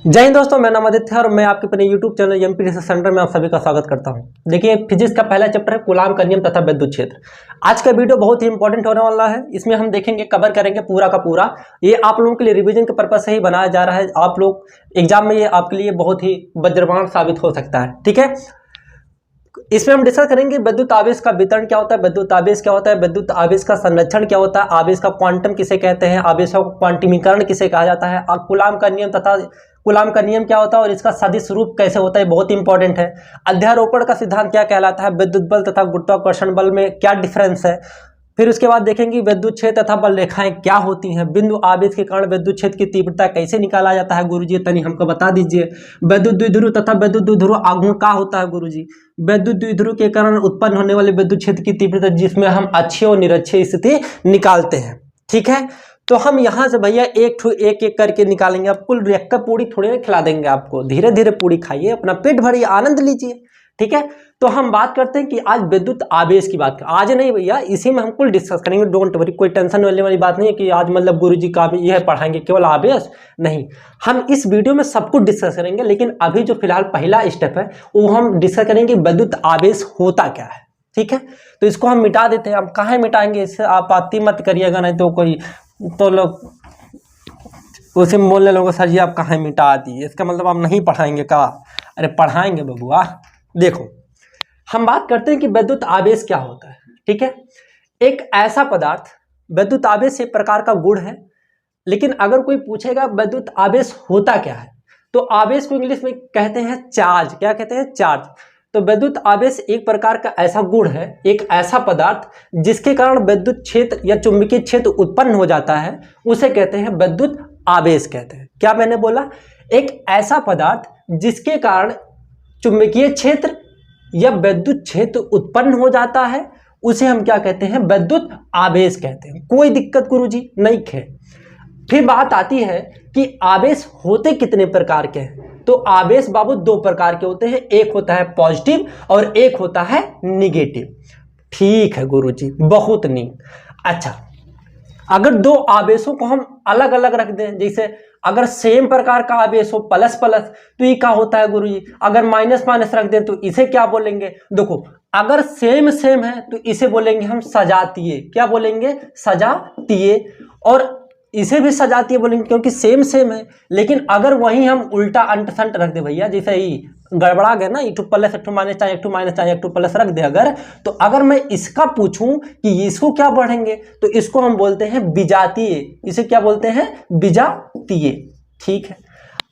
जय हिंद दोस्तों, मैं नाम आदित्य और मैं आपके अपने YouTube channel MP research centre में आप सभी का स्वागत करता हूं। देखिए, फिजिक्स का पहला चैप्टर है कूलाम का नियम तथा विद्युत क्षेत्र। आज का वीडियो बहुत ही इंपॉर्टेंट होने वाला है। इसमें हम देखेंगे, कवर करेंगे पूरा का पूरा। ये आप लोगों के लिए रिवीजन के पर्पज से ही बनाया जा रहा है। आप लोग एग्जाम में ये आपके लिए बहुत ही वज्रवान साबित हो सकता है। ठीक है, इसमें हम डिस्कस करेंगे विद्युत आवेश का वितरण क्या होता है, विद्युत आवेश क्या होता है, विद्युत आवेश का संरक्षण क्या होता है, आवेश का क्वांटम किसे कहते हैं, आवेशों का क्वांटमीकरण किसे कहा जाता है, और कूलाम का नियम तथा कूलाम का नियम क्या होता है और इसका सदिश रूप कैसे होता है, बहुत इंपॉर्टेंट है। अध्यारोपण का सिद्धांत क्या कहलाता है, विद्युत बल तथा गुरुत्वाकर्षण बल में क्या डिफरेंस है। फिर उसके बाद देखेंगे विद्युत क्षेत्र तथा बल रेखाएं क्या होती हैं, बिंदु आवेश के कारण विद्युत क्षेत्र की तीव्रता कैसे निकाला जाता है। गुरुजी तनी हमको बता दीजिए। विद्युत द्विध्रुव तथा विद्युत द्विध्रुव आघूर्ण क्या होता है गुरुजी। विद्युत द्विध्रुव के कारण उत्पन्न होने वाले विद्युत क्षेत्र की तीव्रता, जिसमें हम अक्षीय और निरक्षीय स्थिति निकालते हैं। ठीक है, तो हम यहाँ से भैया एक एक करके निकालेंगे। आप कुल रेख का पूरी थोड़ी ना खिला देंगे आपको, धीरे धीरे पूरी खाइए, अपना पेट भरिए, आनंद लीजिए। ठीक है, तो हम बात करते हैं कि आज विद्युत आवेश की बात करें। आज नहीं भैया, इसी में हम कुल डिस्कस करेंगे। डोंट वरी, कोई टेंशन लेने वाली बात नहीं है कि आज मतलब गुरुजी का यह पढ़ाएंगे केवल आवेश, नहीं। हम इस वीडियो में सब कुछ डिस्कस करेंगे, लेकिन अभी जो फिलहाल पहला स्टेप है वो हम डिस्कस करेंगे विद्युत आवेश होता क्या है। ठीक है, तो इसको हम मिटा देते हैं। अब कहाँ मिटाएंगे, इससे आप आपत्ति मत करिएगा, नहीं तो कोई तो लोग उसे बोलने लोगों सर जी आप कहाँ मिटा दिए, इसका मतलब आप नहीं पढ़ाएंगे का। अरे पढ़ाएंगे बबुआ। देखो, हम बात करते हैं कि विद्युत आवेश क्या होता है। ठीक है, एक ऐसा पदार्थ, विद्युत आवेश एक प्रकार का गुण है। लेकिन अगर कोई पूछेगा विद्युत आवेश होता क्या है, तो आवेश को इंग्लिश में कहते हैं चार्ज। क्या कहते हैं? चार्ज। तो विद्युत आवेश एक प्रकार का ऐसा गुण है, एक ऐसा पदार्थ जिसके कारण विद्युत क्षेत्र या चुंबकीय क्षेत्र उत्पन्न हो जाता है, उसे कहते हैं विद्युत आवेश कहते हैं। क्या मैंने बोला? एक ऐसा पदार्थ जिसके कारण चुंबकीय क्षेत्र या विद्युत क्षेत्र उत्पन्न हो जाता है, उसे हम क्या कहते हैं? विद्युत आवेश कहते हैं। कोई दिक्कत गुरुजी नहीं है। फिर बात आती है कि आवेश होते कितने प्रकार के हैं। तो आवेश बाबू दो प्रकार के होते हैं, एक होता है पॉजिटिव और एक होता है निगेटिव। ठीक है गुरुजी, बहुत नीट। अच्छा, अगर दो आवेशों को हम अलग अलग रख दें, जैसे अगर सेम प्रकार का आवेश हो प्लस प्लस, तो ये क्या होता है गुरुजी? अगर माइनस माइनस रख दें तो इसे क्या बोलेंगे? देखो, अगर सेम सेम है तो इसे बोलेंगे हम सजातीय। क्या बोलेंगे? सजातीय। और इसे भी सजातीय बोलेंगे क्योंकि सेम सेम है। लेकिन अगर वहीं हम उल्टा अंट संट रख दे भैया, जैसे ही गड़बड़ा गया ना, एक टू प्लस एक टू माइनस चाहे एक टू माइनस चाहे एक टू प्लस रख दे अगर, तो अगर मैं इसका पूछूं कि इसको क्या पढ़ेंगे, तो इसको हम बोलते हैं विजातीय। इसे क्या बोलते हैं? विजातीय। ठीक है,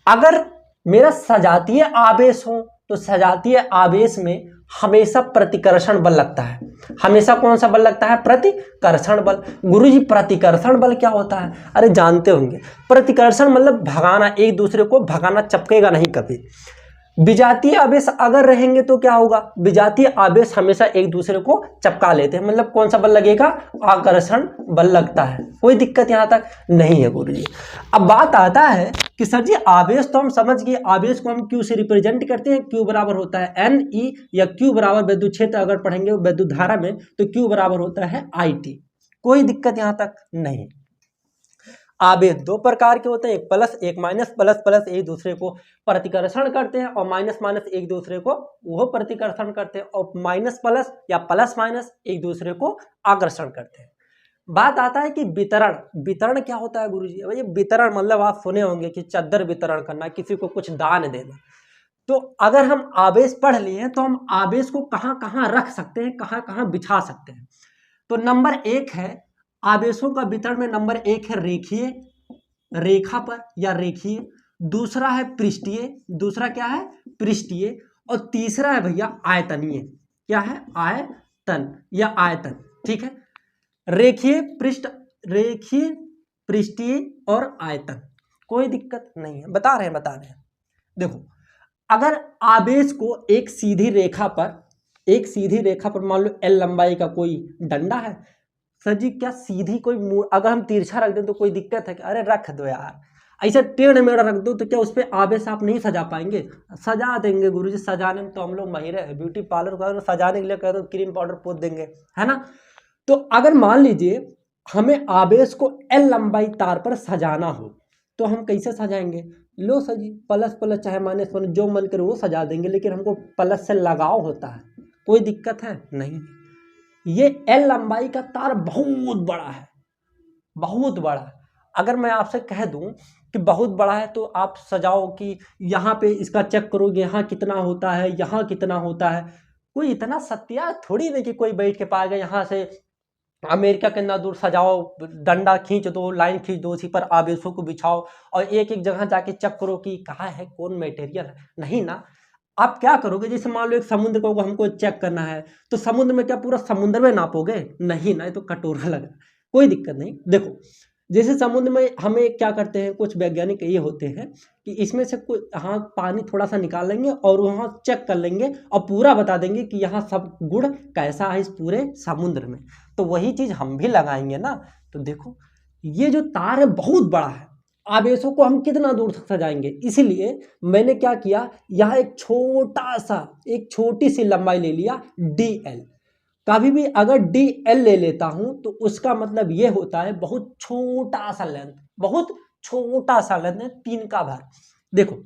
अगर मेरा सजातीय आवेश हो तो सजातीय आवेश में हमेशा प्रतिकर्षण बल लगता है। हमेशा कौन सा बल लगता है? प्रतिकर्षण बल। गुरुजी प्रतिकर्षण बल क्या होता है? अरे जानते होंगे, प्रतिकर्षण मतलब भगाना, एक दूसरे को भगाना, चपकेगा नहीं कभी। विजातीय आवेश अगर रहेंगे तो क्या होगा? विजातीय आवेश हमेशा एक दूसरे को चपका लेते हैं। मतलब कौन सा बल लगेगा? आकर्षण बल लगता है। कोई दिक्कत यहाँ तक नहीं है गुरुजी। अब बात आता है कि सर जी आवेश तो हम समझ गए, आवेश को हम क्यू से रिप्रेजेंट करते हैं। क्यू बराबर होता है एन ई, या क्यू बराबर विद्युत क्षेत्र अगर पढ़ेंगे विद्युत धारा में तो क्यू बराबर होता है आई टी। कोई दिक्कत यहाँ तक नहीं। आवेश दो प्रकार के होते हैं, एक प्लस एक माइनस। प्लस प्लस एक दूसरे को प्रतिकर्षण करते हैं और माइनस माइनस एक दूसरे को वो प्रतिकर्षण करते हैं, और माइनस प्लस या प्लस माइनस एक दूसरे को आकर्षण करते हैं। बात आता है कि वितरण। वितरण क्या होता है गुरुजी? भाई वितरण मतलब आप सुने होंगे कि चद्दर वितरण करना, किसी को कुछ दान देना। तो अगर हम आवेश पढ़ लिए हैं तो हम आवेश को कहाँ कहाँ रख सकते हैं, कहाँ कहाँ बिछा सकते हैं। तो नंबर एक है आवेशों का वितरण में, नंबर एक है रेखीय, रेखा पर या रेखीय। दूसरा है पृष्ठीय। दूसरा क्या है? पृष्ठीय। और तीसरा है भैया आयतनीय। क्या है? आयतन या आयतन। ठीक है, रेखीय, रेखीय, पृष्ठीय और आयतन। कोई दिक्कत नहीं है, बता रहे हैं। देखो, अगर आवेश को एक सीधी रेखा पर मान लो एल लंबाई का कोई डंडा है। सर जी क्या सीधी कोई, अगर हम तिरछा रख दें तो कोई दिक्कत है कि? अरे रख दो यार, ऐसे टेढ़ मेढ़ रख दो तो क्या उस पर आवेश आप नहीं सजा पाएंगे? सजा देंगे गुरुजी, सजाने में तो हम लोग माहिर है। ब्यूटी पार्लर का सजाने के लिए कह दो, क्रीम पाउडर पोत देंगे, है ना। तो अगर मान लीजिए हमें आवेश को एल लंबाई तार पर सजाना हो, तो हम कैसे सजाएंगे? लो सर जी, प्लस प्लस चाहे माइनस माइनस जो मन करे वो सजा देंगे, लेकिन हमको प्लस से लगाव होता है, कोई दिक्कत है नहीं। ये एल लंबाई का तार बहुत बड़ा है, बहुत बड़ा है। अगर मैं आपसे कह दूं कि बहुत बड़ा है तो आप सजाओ कि यहाँ पे इसका चेक करोगे, यहाँ कितना होता है, यहाँ कितना होता है। कोई इतना सत्या थोड़ी नहीं कि कोई बैठ के पाएगा यहाँ से अमेरिका के ना दूर सजाओ, डंडा खींच दो, लाइन खींच दो, उसी पर आवेशों को बिछाओ और एक एक जगह जाके चेक करो कि कहाँ है, कौन मटेरियल है। नहीं ना, आप क्या करोगे? जैसे मान लो एक समुद्र को हमको चेक करना है, तो समुद्र में क्या पूरा समुद्र में नापोगे? नहीं ना, ये तो कटोरा लगा, कोई दिक्कत नहीं। देखो जैसे समुद्र में हमें क्या करते हैं, कुछ वैज्ञानिक ये होते हैं कि इसमें से कोई हाँ पानी थोड़ा सा निकाल लेंगे और वहाँ चेक कर लेंगे और पूरा बता देंगे कि यहाँ सब गुण कैसा है इस पूरे समुद्र में। तो वही चीज़ हम भी लगाएंगे ना। तो देखो ये जो तार है बहुत बड़ा है, आवेशों को हम कितना दूर तक सजाएंगे, इसीलिए मैंने क्या किया, यहाँ एक छोटा सा, एक छोटी सी लंबाई ले लिया DL। कभी भी अगर DL ले लेता हूं तो उसका मतलब ये होता है बहुत छोटा सा लेंथ, बहुत छोटा सा लेंथ है, 3 का भार। देखो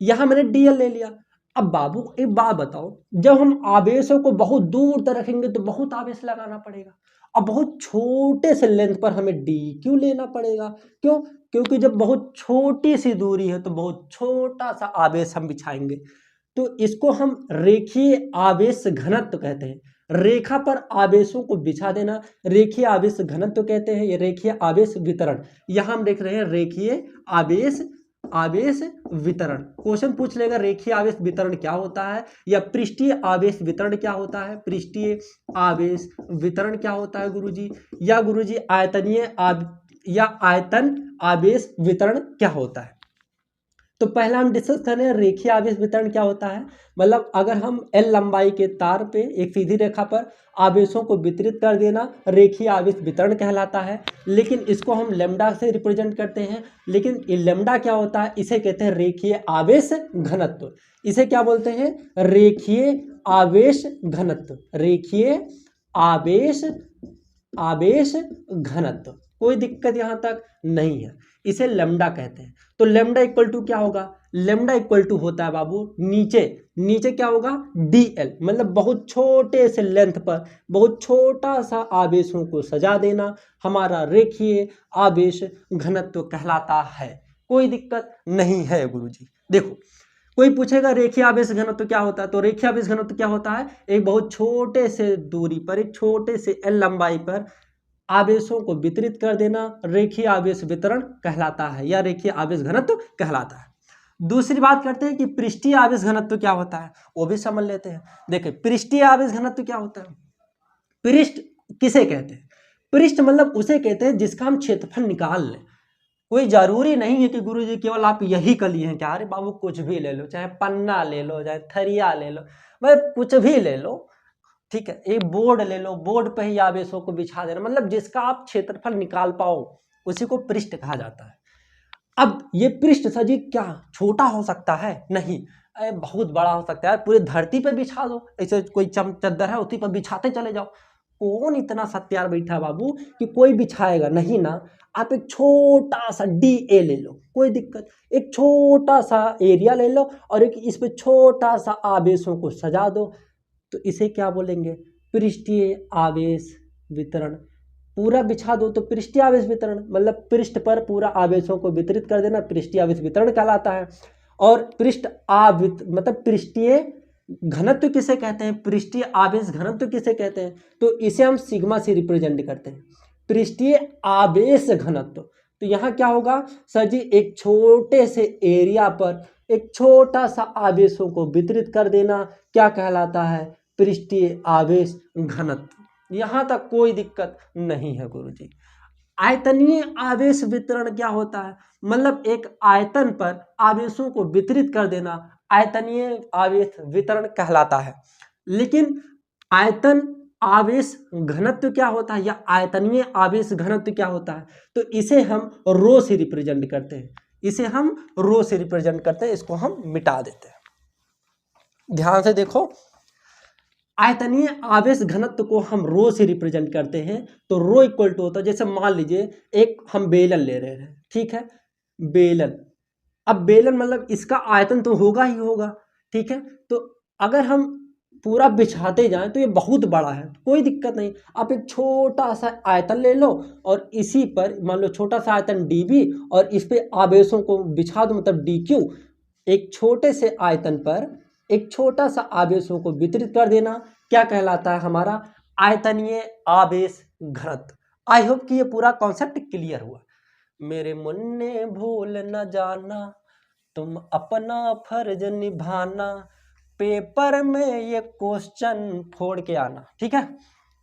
यहां मैंने DL ले लिया। अब बाबू एक बात बताओ, जब हम आवेशों को बहुत दूर तक रखेंगे तो बहुत आवेश लगाना पड़ेगा, अब बहुत छोटे से लेंथ पर हमें D क्यों लेना पड़ेगा? क्यों? क्योंकि जब बहुत छोटी सी दूरी है तो बहुत छोटा सा आवेश हम बिछाएंगे। तो इसको हम रेखीय आवेश घनत्व कहते हैं। रेखा पर आवेशों को बिछा देना रेखीय आवेश घनत्व कहते हैं, ये रेखीय आवेश वितरण। यहां हम देख रहे हैं रेखीय आवेश वितरण। क्वेश्चन पूछ लेगा रेखीय आवेश वितरण क्या होता है, या पृष्ठीय आवेश वितरण क्या होता है, पृष्ठीय आवेश वितरण क्या होता है गुरुजी, या गुरुजी आयतन आवेश वितरण क्या होता है। तो पहला हम डिस्कस कर रहे हैं रेखीय आवेश वितरण क्या होता है। मतलब अगर हम L लंबाई के तार पे एक सीधी रेखा पर आवेशों को वितरित कर देना रेखीय आवेश वितरण कहलाता है, लेकिन इसको हम लैम्डा से रिप्रेजेंट करते हैं। लेकिन ये लैम्डा क्या होता है, इसे कहते हैं रेखीय आवेश घनत्व। इसे क्या बोलते हैं? रेखीय आवेश घनत्व, रेखीय आवेश घनत्व। कोई दिक्कत यहां तक नहीं है, इसे लैम्डा कहते हैं। तो लैम्डा इक्वल टू क्या होगा? लैम्डा इक्वल टू होता है बाबू नीचे क्या होगा? DL, मतलब बहुत छोटे से लेंथ पर बहुत छोटा सा आवेशों को सजा देना हमारा रेखीय आवेश घनत्व कहलाता है। कोई दिक्कत नहीं है गुरुजी। देखो कोई पूछेगा रेखीय आवेश घनत्व क्या होता है, तो रेखीय आवेश घनत्व क्या होता है? एक बहुत छोटे से दूरी पर, एक छोटे से L लंबाई पर आवेशों को वितरित कर देना रेखीय आवेश वितरण कहलाता है, या रेखीय आवेश घनत्व कहलाता है। दूसरी बात करते हैं कि पृष्ठीय आवेश घनत्व क्या होता है, वो भी समझ लेते हैं। देखिए पृष्ठीय आवेश घनत्व क्या होता है। पृष्ठ किसे कहते हैं? पृष्ठ मतलब उसे कहते हैं जिसका हम क्षेत्रफल निकाल लें। कोई जरूरी नहीं है कि गुरुजी केवल आप यही कर लिए हैं क्या, अरे बाबू कुछ भी ले लो, चाहे पन्ना ले लो, चाहे थरिया ले लो, भाई कुछ भी ले लो, ठीक है। एक बोर्ड ले लो, बोर्ड पे ही आवेशों को बिछा देना, मतलब जिसका आप क्षेत्रफल निकाल पाओ उसी को पृष्ठ कहा जाता है। अब ये पृष्ठ सजी क्या छोटा हो सकता है? नहीं, अरे बहुत बड़ा हो सकता है। पूरी धरती पे बिछा दो, ऐसे कोई चद्दर है उसी पर बिछाते चले जाओ। कौन इतना सत्यार बैठा बाबू कि कोई बिछाएगा? नहीं ना। आप एक छोटा सा DA ले लो, कोई दिक्कत, एक छोटा सा एरिया ले लो और एक इस पे छोटा सा आवेशों को सजा दो, तो इसे क्या बोलेंगे? पृष्ठीय आवेश वितरण। पूरा बिछा दो तो पृष्ठीय आवेश वितरण, मतलब पृष्ठ पर पूरा आवेशों को वितरित कर देना पृष्ठीय आवेश वितरण कहलाता है। और पृष्ठ मतलब पृष्ठीय घनत्व किसे कहते हैं? पृष्ठीय आवेश घनत्व किसे कहते हैं? तो इसे हम सिग्मा से रिप्रेजेंट करते हैं, पृष्ठीय आवेश घनत्व। तो यहाँ क्या होगा सर जी? एक छोटे से एरिया पर एक छोटा सा आवेशों को वितरित कर देना क्या कहलाता है? पृष्ठीय आवेश घनत्व। यहां तक कोई दिक्कत नहीं है गुरुजी। आयतनीय आवेश वितरण क्या होता है? मतलब एक आयतन पर आवेशों को वितरित कर देना आयतनीय आवेश वितरण कहलाता है। लेकिन आयतन आवेश घनत्व क्या होता है, या आयतनीय आवेश घनत्व क्या होता है? तो इसे हम रो से रिप्रेजेंट करते हैं, इसको हम मिटा देते हैं। ध्यान से देखो, आयतनीय आवेश घनत्व को हम रो से रिप्रेजेंट करते हैं। तो रो इक्वल टू होता है, जैसे मान लीजिए एक हम बेलन ले रहे हैं, ठीक है। बेलन। अब बेलन मतलब इसका आयतन तो होगा ही होगा, ठीक है। तो अगर हम पूरा बिछाते जाएं तो ये बहुत बड़ा है, कोई दिक्कत नहीं। आप एक छोटा सा आयतन ले लो और इसी पर मान लो छोटा सा आयतन dB और इस पे आवेशों को बिछा दो, मतलब dq। एक छोटे से आयतन पर एक छोटा सा आवेशों को वितरित कर देना क्या कहलाता है? हमारा आयतनीय आवेश घनत्व। आई होप कि ये पूरा कॉन्सेप्ट क्लियर हुआ। मेरे मुन्ने भूल न जाना, तुम अपना फर्ज निभाना, पेपर में ये क्वेश्चन फोड़ के आना, ठीक है।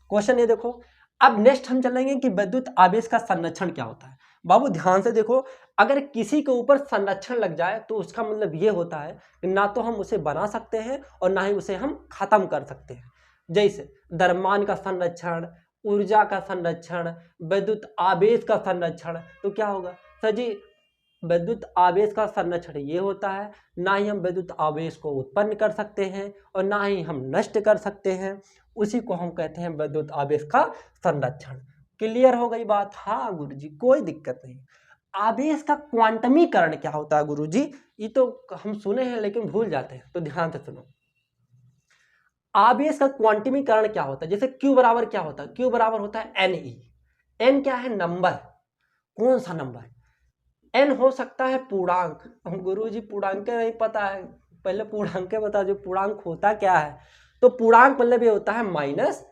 क्वेश्चन ये देखो। अब नेक्स्ट हम चलेंगे कि विद्युत आवेश का संरक्षण क्या होता है। बाबू ध्यान से देखो, अगर किसी के ऊपर संरक्षण लग जाए तो उसका मतलब ये होता है कि ना तो हम उसे बना सकते हैं और ना ही उसे हम खत्म कर सकते हैं। जैसे द्रव्यमान का संरक्षण, ऊर्जा का संरक्षण, विद्युत आवेश का संरक्षण। तो क्या होगा सर जी? विद्युत आवेश का संरक्षण ये होता है, ना ही हम विद्युत आवेश को उत्पन्न कर सकते हैं और ना ही हम नष्ट कर सकते हैं, उसी को हम कहते हैं विद्युत आवेश का संरक्षण। क्लियर हो गई बात? हाँ गुरुजी, कोई दिक्कत नहीं। आवेश का क्वांटमीकरण क्या होता है गुरुजी? ये तो हम सुने हैं लेकिन भूल जाते हैं, तो ध्यान से सुनो। आवेश का क्वांटमीकरण क्या होता है? जैसे Q बराबर क्या होता है? Q बराबर होता है NE। N क्या है? नंबर। कौन सा नंबर? N हो सकता है पूर्णांक। गुरुजी पूर्णांक नहीं पता है, पहले पूर्णांक बता दो, पूर्णांक होता क्या है? तो पूर्णांक मतलब ये होता है माइनस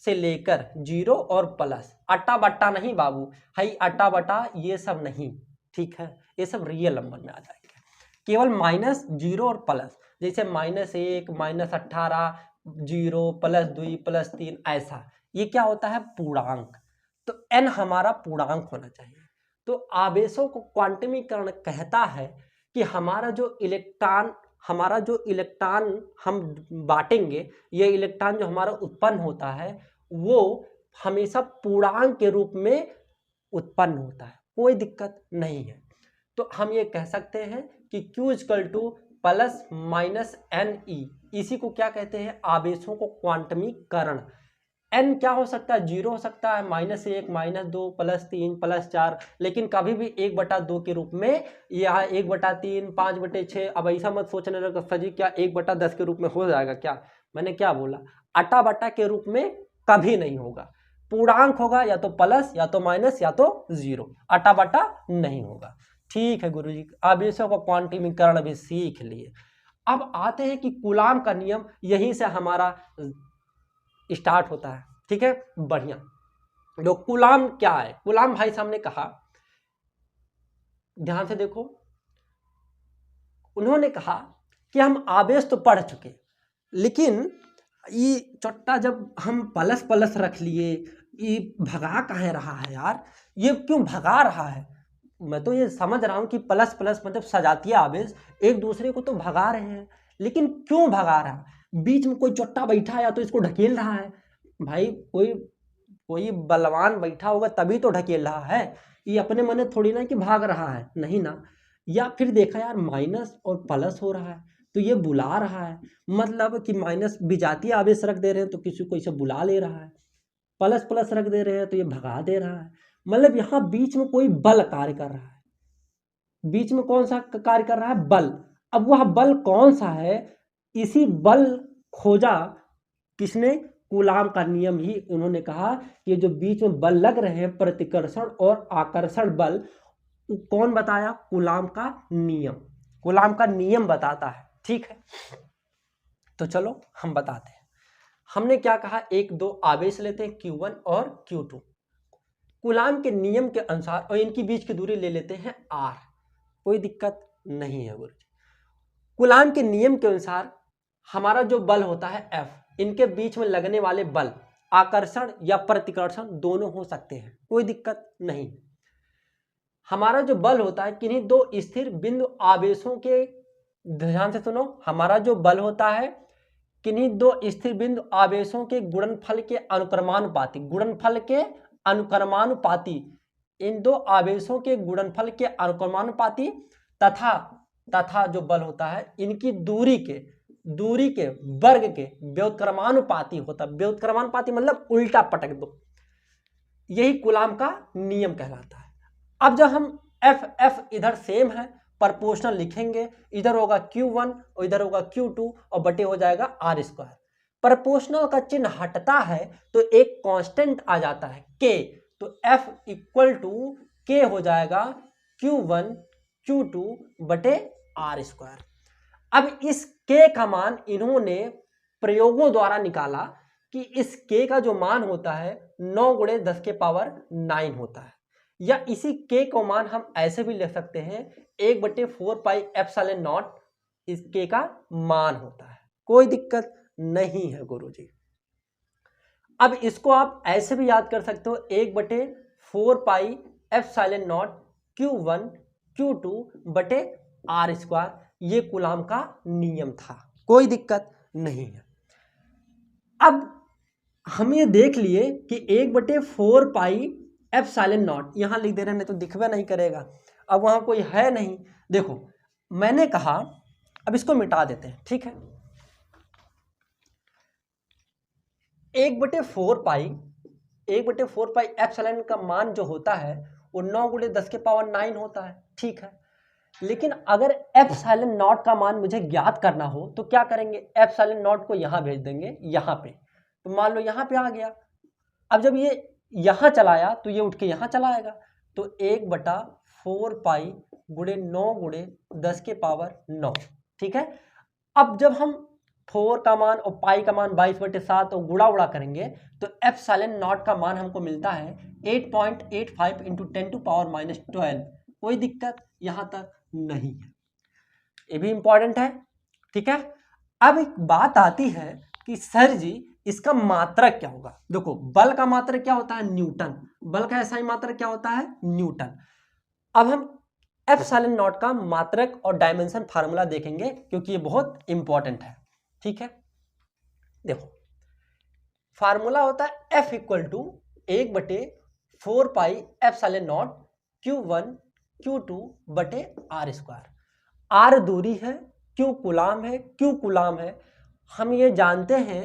से लेकर 0 और प्लस। अट्टा बट्टा नहीं बाबू, हाई अट्टा बट्टा ये सब नहीं, ठीक है। ये सब रियल नंबर में आ जाएंगे, केवल माइनस 0 और प्लस। जैसे -1, -18, 0, +2, +3, ऐसा। ये क्या होता है? पूर्णांक। तो n हमारा पूर्णांक होना चाहिए। तो आवेशों को क्वांटमीकरण कहता है कि हमारा जो इलेक्ट्रॉन हम बांटेंगे, ये इलेक्ट्रॉन जो हमारा उत्पन्न होता है वो हमेशा पूर्णांक के रूप में उत्पन्न होता है, कोई दिक्कत नहीं है। तो हम ये कह सकते हैं कि Q ± NE, इसी को क्या कहते हैं? आवेशों को क्वांटमीकरण। n क्या हो सकता है? 0 हो सकता है, -1, -2, +3, +4, लेकिन कभी भी 1/2 के रूप में या 1/3, 5/6। अब ऐसा मत सोचने लगा सर जी क्या 1/10 के रूप में हो जाएगा क्या? मैंने क्या बोला? अट्टा बट्टा के रूप में कभी नहीं होगा। पूर्णांक होगा या तो प्लस या तो माइनस या तो 0, अट्टा बट्टा नहीं होगा। ठीक है गुरुजी, आवेशों का क्वांटमीकरण भी सीख लिए। अब आते हैं कि कूलाम का नियम, यहीं से हमारा स्टार्ट होता है, ठीक है। बढ़िया। तो कूलाम क्या है? कूलाम भाई साहब ने कहा, ध्यान से देखो, उन्होंने कहा कि हम आवेश तो पढ़ चुके, लेकिन ये चट्टा जब हम प्लस प्लस रख लिए, ये भगा कहाँ रहा है यार? ये क्यों भगा रहा है? मैं तो ये समझ रहा हूं कि प्लस प्लस मतलब सजातीय आवेश एक दूसरे को तो भगा रहे हैं, लेकिन क्यों भगा रहा है? बीच में कोई चट्टा बैठा है या तो इसको ढकेल रहा है। भाई कोई बलवान बैठा होगा तभी तो ढकेल रहा है, ये अपने मने थोड़ी ना कि भाग रहा है, नहीं ना। या फिर देखा यार माइनस और प्लस हो रहा है तो ये बुला रहा है, मतलब कि माइनस विजातीय आवेश रख दे रहे हैं तो किसी को इसे बुला ले रहा है, प्लस प्लस रख दे रहे हैं तो ये भगा दे रहा है। मतलब यहाँ बीच में कोई बल कार्य कर रहा है। बीच में कौन सा कार्य कर रहा है? बल। अब वह बल कौन सा है? इसी बल खोजा किसने? कूलाम का नियम ही। उन्होंने कहा कि जो बीच में बल लग रहे हैं, प्रतिकर्षण और आकर्षण बल, कौन बताया? कूलाम का नियम। कूलाम का नियम बताता है, ठीक है। तो चलो हम बताते हैं। हमने क्या कहा? 1, 2 आवेश लेते हैं Q1 और Q2, कूलाम के नियम के अनुसार, और इनकी बीच की दूरी ले लेते हैं R, कोई दिक्कत नहीं है गुरुजी। कूलाम के नियम के अनुसार हमारा जो बल होता है F, इनके बीच में लगने वाले बल आकर्षण या प्रतिकर्षण दोनों हो सकते हैं, कोई दिक्कत नहीं। हमारा जो बल होता है किन्हीं दो स्थिर बिंदु आवेशों के, ध्यान से सुनो, हमारा जो बल होता है किन्हीं दो स्थिर बिंदु आवेशों के गुणनफल के अनुक्रमानुपाती, गुणनफल के अनुक्रमानुपाती, इन दो आवेशों के गुणनफल के अनुक्रमानुपाती तथा जो बल होता है इनकी दूरी के वर्ग के व्युत्क्रमानुपाती होता है। व्युत्क्रमानुपाती मतलब उल्टा पटक दो, यही कूलाम का नियम कहलाता है। अब जब हम एफ इधर सेम है, प्रोपोर्शनल लिखेंगे, इधर होगा Q1 और इधर होगा Q2 और बटे हो जाएगा R स्क्वायर। प्रोपोर्शनल का चिन्ह हटता है तो एक कांस्टेंट आ जाता है K, तो F इक्वल टू K हो जाएगा Q1 Q2 बटे R स्क्वायर। अब इस K का मान इन्होंने प्रयोगों द्वारा निकाला कि इस K का जो मान होता है 9 गुणे 10 के पावर 9 होता है, या इसी K को मान हम ऐसे भी लिख सकते हैं 1/4 पाई एप्सिलॉन नॉट इस K का मान होता है। कोई दिक्कत नहीं है गुरुजी। अब इसको आप ऐसे भी याद कर सकते हो 1/4 pi epsilon naught Q1 Q2 बटे R स्क्वायर, ये कूलाम का नियम था, कोई दिक्कत नहीं है। अब हम ये देख लिए कि 1/4 पाई एप्सिलॉन नॉट यहां लिख दे रहे हैं, नहीं तो दिखबे नहीं करेगा, अब वहां कोई है नहीं। देखो मैंने कहा अब इसको मिटा देते हैं, ठीक है। 1/4 पाई एप्सिलॉन का मान जो होता है वो 9 गुणे 10 के पावर 9 होता है, ठीक है। लेकिन अगर एप्सिलॉन नॉट का मान मुझे ज्ञात करना हो तो क्या करेंगे, एप्सिलॉन नॉट को यहां भेज देंगे, यहां पे, तो मान लो यहां पे आ गया। अब जब ये यहां चलाया तो ये उठ के यहां चला आएगा, तो 1/4 पाई गुणे 9 गुणे 10 के पावर 9, ठीक है। अब जब हम 4 का मान और पाई का मान 22/7 और गुणा उड़ा करेंगे तो एप्सिलॉन नॉट का मान हमको मिलता है 8.85 इंटू 10⁻12। कोई दिक्कत यहां तक नहीं है, ये भी इंपॉर्टेंट है, ठीक है। अब एक बात आती है कि सर जी इसका मात्रक क्या होगा। देखो बल का मात्रक क्या होता है, न्यूटन, बल का ऐसा ही मात्रक क्या होता है, न्यूटन। अब हम एप्सिलॉन नॉट का मात्रक और डायमेंशन फार्मूला देखेंगे क्योंकि ये बहुत इंपॉर्टेंट है, ठीक है। देखो फार्मूला होता है F equal to 1/4 pi epsilon naught Q1 Q2 बटे R स्क्वायर। R दूरी है, Q कूलाम है, Q कूलाम है। हम ये जानते हैं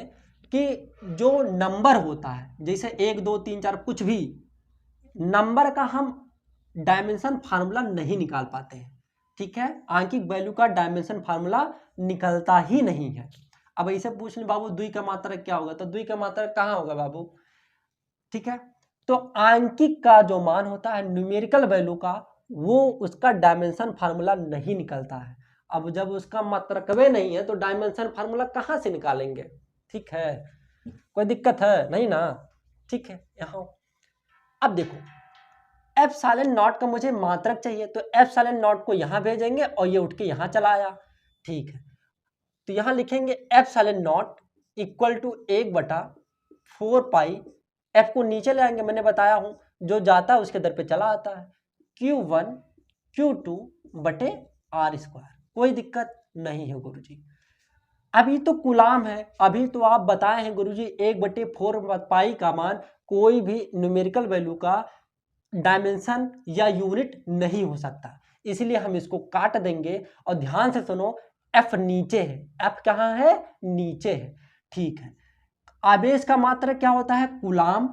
कि जो नंबर होता है जैसे 1 2 3 4 कुछ भी नंबर का हम डायमेंशन फार्मूला नहीं निकाल पाते हैं, ठीक है। आंकिक वैल्यू का डायमेंशन फार्मूला निकलता ही नहीं है। अब ऐसे पूछ ले बाबू द्वि का मात्रक क्या होगा, तो द्वि का मात्रक कहाँ होगा बाबू, ठीक है। तो आंकिक का जो मान होता है न्यूमेरिकल वैल्यू का, वो उसका डायमेंशन फार्मूला नहीं निकलता है। अब जब उसका मात्रकवे नहीं है तो डायमेंशन फार्मूला कहाँ से निकालेंगे, ठीक है। कोई दिक्कत है नहीं ना, ठीक है। यहाँ अब देखो एप्सिलॉन नॉट का मुझे मात्रक चाहिए, तो एप्सिलॉन नॉट को यहां भेजेंगे और ये उठ के यहां चला आया, ठीक है। तो यहां लिखेंगे epsilon naught equal to 1/4 pi, F को नीचे ले आएंगे, मैंने बताया हूं जो जाता है उसके दर पे चला आता है, Q1 Q2 बटे R स्क्वायर। कोई दिक्कत नहीं है गुरुजी। अभी तो कूलाम है, अभी तो आप बताए हैं गुरुजी 1/4 पाई का मान कोई भी न्यूमेरिकल वैल्यू का डायमेंशन या यूनिट नहीं हो सकता, इसलिए हम इसको काट देंगे। और ध्यान से सुनो, F नीचे है, F कहाँ है, नीचे है, ठीक है। आवेश का मात्रक क्या होता है, कूलाम।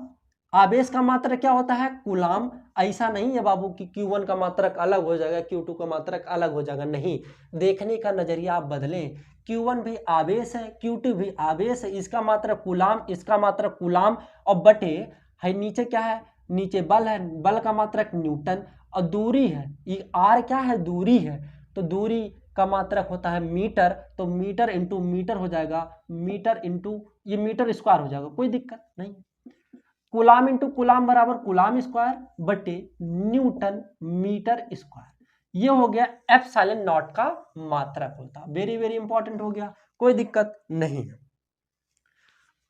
आवेश का मात्रक क्या होता है, कूलाम। ऐसा नहीं है बाबू कि Q1 का मात्रक अलग हो जाएगा, Q2 का मात्रक अलग हो जाएगा, नहीं। देखने का नजरिया आप बदलें, Q1 भी आवेश है, Q2 भी आवेश है, इसका मात्रक कूलाम, इसका मात्रक कूलाम, और बटे है नीचे क्या है, नीचे बल है, बल का मात्रक न्यूटन, और दूरी है, ये R क्या है, दूरी है, तो दूरी का मात्रक होता है मीटर, तो मीटर इंटू मीटर हो जाएगा, मीटर इंटू ये मीटर स्क्वायर हो जाएगा, कोई दिक्कत नहीं। कूलाम इंटू कूलाम बराबर कूलाम स्क्वायर बटे न्यूटन मीटर स्क्वायर, ये हो गया एप्सिलॉन नॉट का मात्रक होता, वेरी वेरी इंपॉर्टेंट हो गया, कोई दिक्कत नहीं है।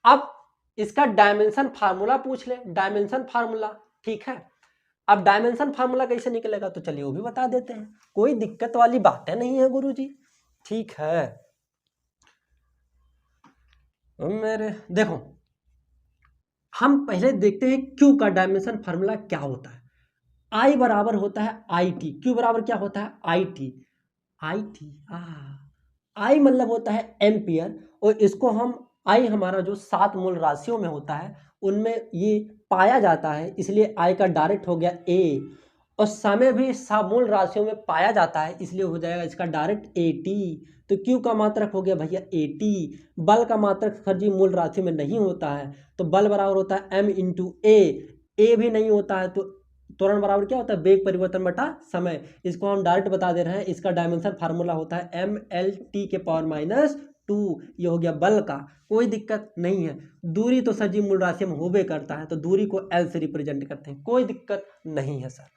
अब इसका डायमेंशन फार्मूला पूछ ले, डायमेंशन फार्मूला, ठीक है। अब डायमेंशन फार्मूला कैसे निकलेगा तो चलिए वो भी बता देते हैं, कोई दिक्कत वाली बातें नहीं है गुरुजी, ठीक है। मेरे देखो हम पहले देखते हैं Q का डायमेंशन फार्मूला क्या होता है। I बराबर होता है IT, Q बराबर क्या होता है, IT। I मतलब होता है एम्पियर, और इसको हम I हमारा जो 7 मूल राशियों में होता है उनमें ये पाया जाता है, इसलिए I का डायरेक्ट हो गया A, और समय भी समूल राशियों में पाया जाता है, इसलिए हो जाएगा इसका डायरेक्ट 80। तो Q का मात्रक हो गया भैया 80। बल का मात्रक सर जी मूल राशि में नहीं होता है, तो बल बराबर होता है m इंटू ए भी नहीं होता है, तो त्वरण बराबर क्या होता है वेग परिवर्तन बटा समय। इसको हम डायरेक्ट बता दे रहे हैं, इसका डायमेंशन फार्मूला होता है mLT के पावर -2। ये हो गया बल का, कोई दिक्कत नहीं है। दूरी तो सर जी मूल राशि में होबे करता है, तो दूरी को L से रिप्रेजेंट करते हैं, कोई दिक्कत नहीं है सर।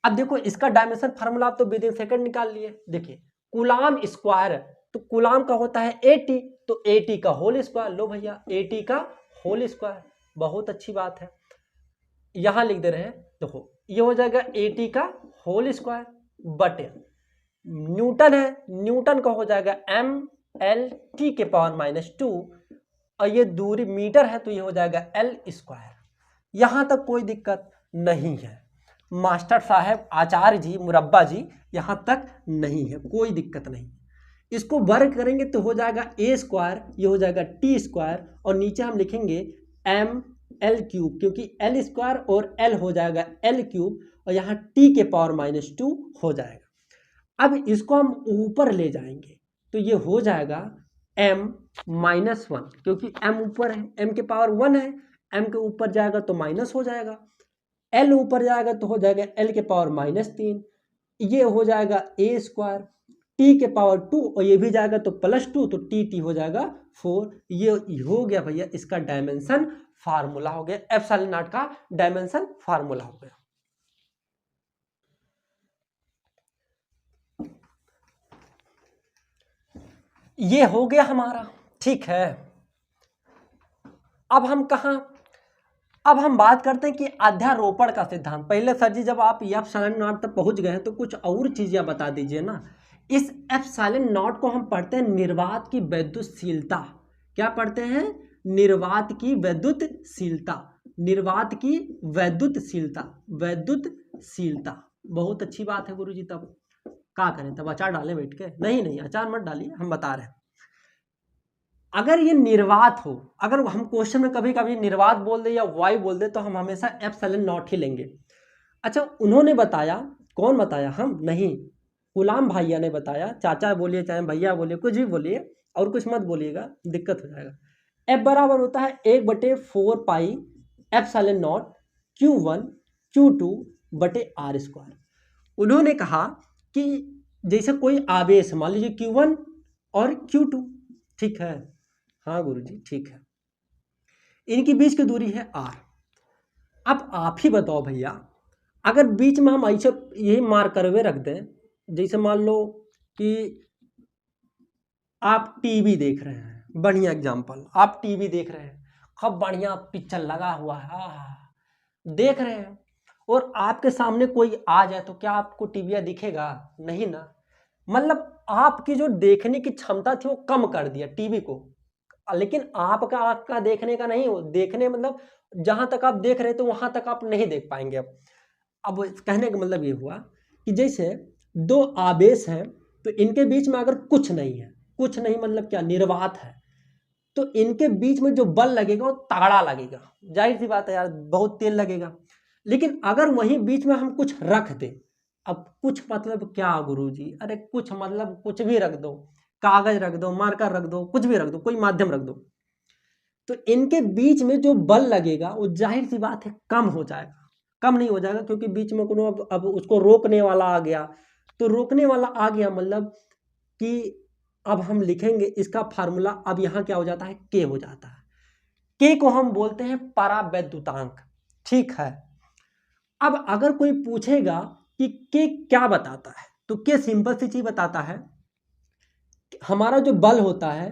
अब देखो इसका डायमेंशन फार्मूला आप तो विद इन सेकंड निकाल लिए। देखिए कूलाम स्क्वायर, तो कूलाम का होता है 80, तो 80 का होल स्क्वायर। लो भैया 80 का होल स्क्वायर, बहुत अच्छी बात है। यहां लिख दे रहे हैं, देखो ये हो जाएगा 80 का होल स्क्वायर बटे न्यूटन है, न्यूटन का हो जाएगा mLT के पावर -2, और ये दूरी मीटर है तो ये हो जाएगा L स्क्वायर। यहां तक कोई दिक्कत नहीं है मास्टर साहब, आचार्य जी, मुरब्बा जी, यहां तक नहीं है, कोई दिक्कत नहीं। इसको वर्ग करेंगे तो हो जाएगा a स्क्वायर, ये हो जाएगा t स्क्वायर, और नीचे हम लिखेंगे mL क्यूब, क्योंकि L स्क्वायर और L हो जाएगा L क्यूब, और यहाँ t के पावर -2 हो जाएगा। अब इसको हम ऊपर ले जाएंगे तो ये हो जाएगा m-1, क्योंकि m ऊपर है, m के पावर 1 है, m के ऊपर जाएगा तो माइनस हो जाएगा, L ऊपर जाएगा तो हो जाएगा L के पावर -3, ये हो जाएगा a स्क्वायर, t के पावर 2, और ये भी जाएगा तो +2, तो t हो जाएगा 4। ये हो गया भैया इसका डायमेंशन फार्मूला हो गया, एप्सिलॉन नॉट का डायमेंशन फार्मूला हो गया। ये हो गया हमारा, ठीक है। अब हम कहां, अब हम बात करते हैं कि अध्यारोपण का सिद्धांत। पहले सर जी जब आप एप्सिलॉन नॉट तक पहुंच गए हैं तो कुछ और चीजें बता दीजिए ना। इस एप्सिलॉन नॉट को हम पढ़ते हैं निर्वात की वैद्युतशीलता। क्या पढ़ते हैं? निर्वात की वैद्युतशीलता, निर्वात की वैद्युतशीलता, वैद्युतशीलता। बहुत अच्छी बात है गुरुजी। तब क्या करें, तब अचार डालें बैठ के? नहीं, अचार मत डालिए, हम बता रहे हैं। अगर ये निर्वात हो, अगर हम क्वेश्चन में कभी कभी निर्वात बोल दे या वायु बोल दे, तो हम हमेशा एप्सिलॉन नॉट ही लेंगे। अच्छा, उन्होंने बताया, कौन बताया? हम नहीं, गुलाम भैया ने बताया। चाचा बोलिए चाहे भैया बोलिए, कुछ भी बोलिए, और कुछ मत बोलिएगा, दिक्कत हो जाएगा। F बराबर होता है 1/4 pi epsilon naught Q1 Q2 बटे R स्क्वायर। उन्होंने कहा कि जैसे कोई आवेश, मान लीजिए Q1 और Q2, ठीक है? हाँ गुरुजी ठीक है, इनकी बीच की दूरी है R। अब आप ही बताओ भैया, अगर बीच में हम ऐसे यही मार्कर हुए रख दें, जैसे मान लो कि आप टीवी देख रहे हैं, बढ़िया एग्जाम्पल, आप टीवी देख रहे हैं, खूब बढ़िया पिक्चर लगा हुआ है, देख रहे हैं, और आपके सामने कोई आ जाए तो क्या आपको टीवी दिखेगा? नहीं ना। मतलब आपकी जो देखने की क्षमता थी वो कम कर दिया टीवी को, लेकिन आपका देखने का नहीं हो, देखने मतलब जहां तक आप देख रहे थे वहां तक आप नहीं देख पाएंगे। अब कहने का मतलब ये हुआ कि जैसे दो आवेश हैं, तो इनके बीच में अगर कुछ नहीं है, कुछ नहीं मतलब क्या, निर्वात है, तो इनके बीच में जो बल लगेगा वो तगड़ा लगेगा, जाहिर सी बात है यार, बहुत तेज लगेगा। लेकिन अगर वहीं बीच में हम कुछ रख दें, अब कुछ मतलब क्या गुरुजी? अरे कुछ मतलब कुछ भी रख दो, कागज रख दो, मार्कर रख दो, कुछ भी रख दो, कोई माध्यम रख दो, तो इनके बीच में जो बल लगेगा वो जाहिर सी बात है कम हो जाएगा। कम नहीं हो जाएगा, क्योंकि बीच में कोनो अब उसको रोकने वाला आ गया, तो रोकने वाला आ गया मतलब कि अब हम लिखेंगे इसका फार्मूला, अब यहाँ क्या हो जाता है? के हो जाता है। के को हम बोलते हैं परावैद्युतांक, ठीक है। अब अगर कोई पूछेगा कि के क्या बताता है, तो के सिंपल सी चीज बताता है, हमारा जो बल होता है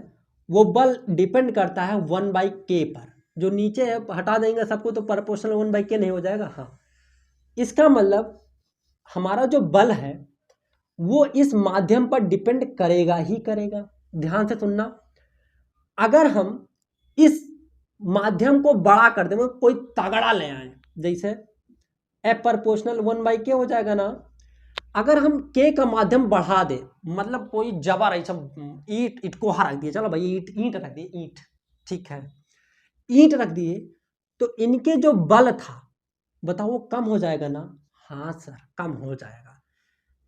वो बल डिपेंड करता है 1/k पर। जो नीचे है हटा देंगे सबको तो प्रोपोर्शनल 1/k नहीं हो जाएगा? हाँ, इसका मतलब हमारा जो बल है वो इस माध्यम पर डिपेंड करेगा ही करेगा। ध्यान से सुनना, अगर हम इस माध्यम को बड़ा कर दें, कोई तगड़ा ले आए, जैसे F प्रोपोर्शनल 1/k हो जाएगा ना। अगर हम K का माध्यम बढ़ा दे, मतलब कोई जबर ऐसा ईट को रख दिए, चलो भाई ईट रख दिए, ईट, ठीक है, ईट रख दिए, तो इनके जो बल था बताओ वो कम हो जाएगा ना? हाँ सर, कम हो जाएगा।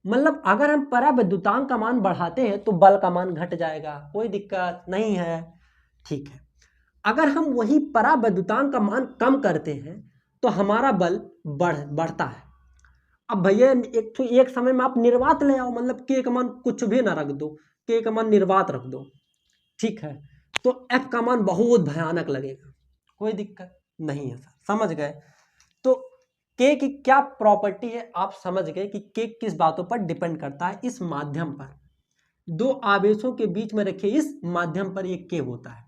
मतलब अगर हम परावैद्युतांक का मान बढ़ाते हैं तो बल का मान घट जाएगा, कोई दिक्कत नहीं है। ठीक है, अगर हम वही परावैद्युतांक का मान कम करते हैं तो हमारा बल बढ़ता है। अब भैया एक समय में आप निर्वात ले आओ, मतलब के का मान कुछ भी ना रख दो, के का मान निर्वात रख दो, ठीक है, तो एफ का मान बहुत भयानक लगेगा, कोई दिक्कत नहीं है सर, समझ गए। तो के की क्या प्रॉपर्टी है आप समझ गए कि के किस बातों पर डिपेंड करता है, इस माध्यम पर, दो आवेशों के बीच में रखे इस माध्यम पर ये के होता है,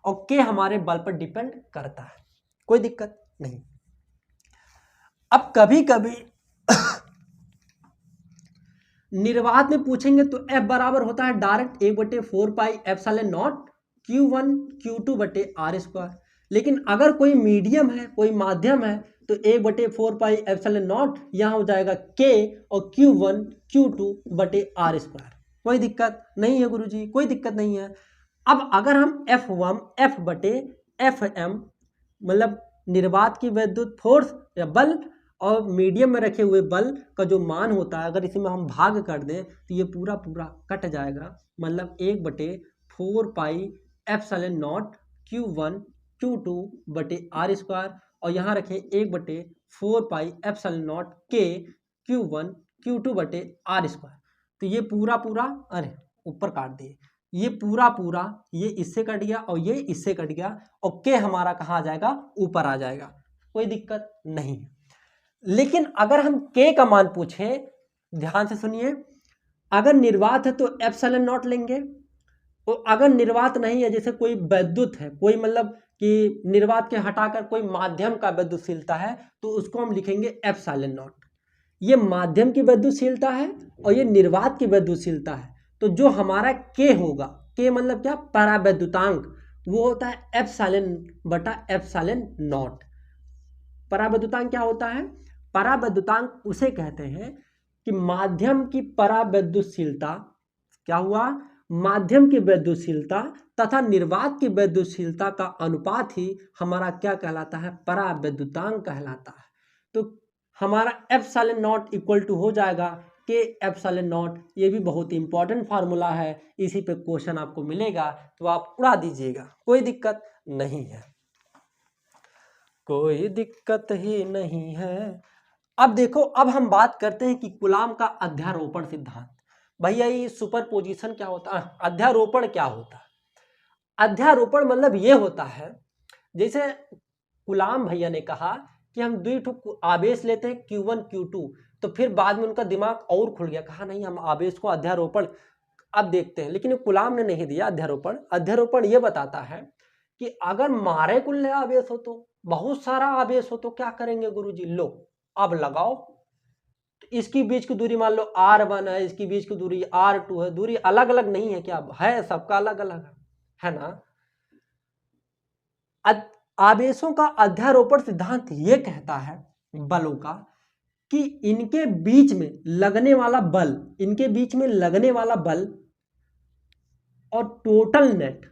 और के हमारे बल पर डिपेंड करता है, कोई दिक्कत नहीं। अब कभी कभी निर्वात में पूछेंगे तो F बराबर होता है direct 1/4 pi epsilon naught Q1 Q2 बटे आर स्क्वायर। लेकिन अगर कोई मीडियम है, कोई माध्यम है, तो 1/4 पाई एप्सिलॉन नॉट यहाँ हो जाएगा K और Q1 Q2 बटे आर स्क्वायर। कोई दिक्कत नहीं है गुरुजी, कोई दिक्कत नहीं है। अब अगर हम F बटे Fm मतलब निर्वात की विद्युत फोर्स या बल और मीडियम में रखे हुए बल का जो मान होता है, अगर इसी में हम भाग कर दें तो ये पूरा पूरा कट जाएगा, मतलब 1/4 pi epsilon naught Q1 Q2 बटे आर स्क्वायर, और यहाँ रखें 1/4 pi epsilon not K Q1 Q2 बटे आर स्क्वायर। तो ये पूरा पूरा, अरे ऊपर काट दिए, ये पूरा पूरा ये इससे कट गया और ये इससे कट गया, और K हमारा कहाँ आ जाएगा, ऊपर आ जाएगा, कोई दिक्कत नहीं है। लेकिन अगर हम K का मान पूछें, ध्यान से सुनिए, अगर निर्वात है तो एप्सिलॉन नॉट लेंगे, और अगर निर्वात नहीं है, जैसे कोई वैद्युत है, कोई मतलब कि निर्वात के हटाकर कोई माध्यम का वैद्युतशीलता है, तो उसको हम लिखेंगे एप्सिलॉन नॉट। ये माध्यम की वैद्युतशीलता है और ये निर्वात की वैद्युतशीलता है, तो जो हमारा K होगा, K मतलब क्या, परावैद्युतांक, वो होता है एप्सिलॉन बटा एप्सिलॉन नॉट। परावैद्युतांक क्या होता है, परावैद्युतांक उसे कहते हैं कि माध्यम की परावैद्युतशीलता, क्या हुआ, माध्यम की वैद्युतशीलता तथा निर्वात की वैद्युतशीलता का अनुपात ही हमारा क्या कहलाता है, परावैद्युतांक कहलाता है। तो हमारा एप्सिलॉन नॉट इक्वल टू हो जाएगा के एप्सिलॉन नॉट। ये भी बहुत इंपॉर्टेंट फार्मूला है, इसी पे क्वेश्चन आपको मिलेगा तो आप उड़ा दीजिएगा, कोई दिक्कत नहीं है, कोई दिक्कत ही नहीं है। अब देखो, अब हम बात करते हैं कि कूलाम का अध्यारोपण सिद्धांत। भैया ये सुपरपोजिशन क्या होता है, अध्यारोपण क्या होता है? अध्यारोपण मतलब ये होता है, जैसे कूलाम भैया ने कहा कि हम दो आवेश लेते हैं Q1 Q2, तो फिर बाद में उनका दिमाग और खुल गया, कहा नहीं हम आवेश को अध्यारोपण अब देखते हैं, लेकिन कूलाम ने नहीं दिया अध्यारोपण। अध्यारोपण ये बताता है कि अगर मारे कुल्ले आवेश हो, तो बहुत सारा आवेश हो, तो क्या करेंगे गुरुजी, लो अब लगाओ, तो इसकी बीच की दूरी मान लो R1 है, इसकी बीच की दूरी R2 है, दूरी अलग अलग नहीं है, क्या है, सबका अलग अलग है ना। आवेशों का अध्यारोपण सिद्धांत ये कहता है बलों का कि इनके बीच में लगने वाला बल, इनके बीच में लगने वाला बल और टोटल नेट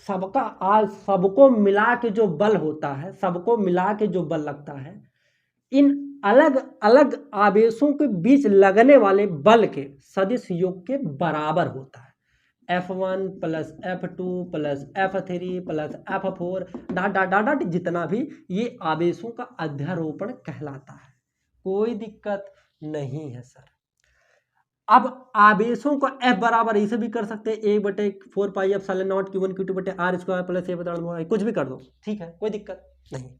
सबका, आज सबको मिला के जो बल होता है, सबको मिला के जो बल लगता है, इन अलग अलग आवेशों के बीच लगने वाले बल के सदिश योग के बराबर होता है। F1 plus F2 plus F3 plus F4 dot dot dot जितना भी, ये आवेशों का अध्यारोपण कहलाता है, कोई दिक्कत नहीं है सर। अब आवेशों को F बराबर इसे भी कर सकते हैं 1/4 pi epsilon naught Q1 Q2 बटे आर स्क्वायर प्लस कुछ भी कर दो, ठीक है, कोई दिक्कत नहीं।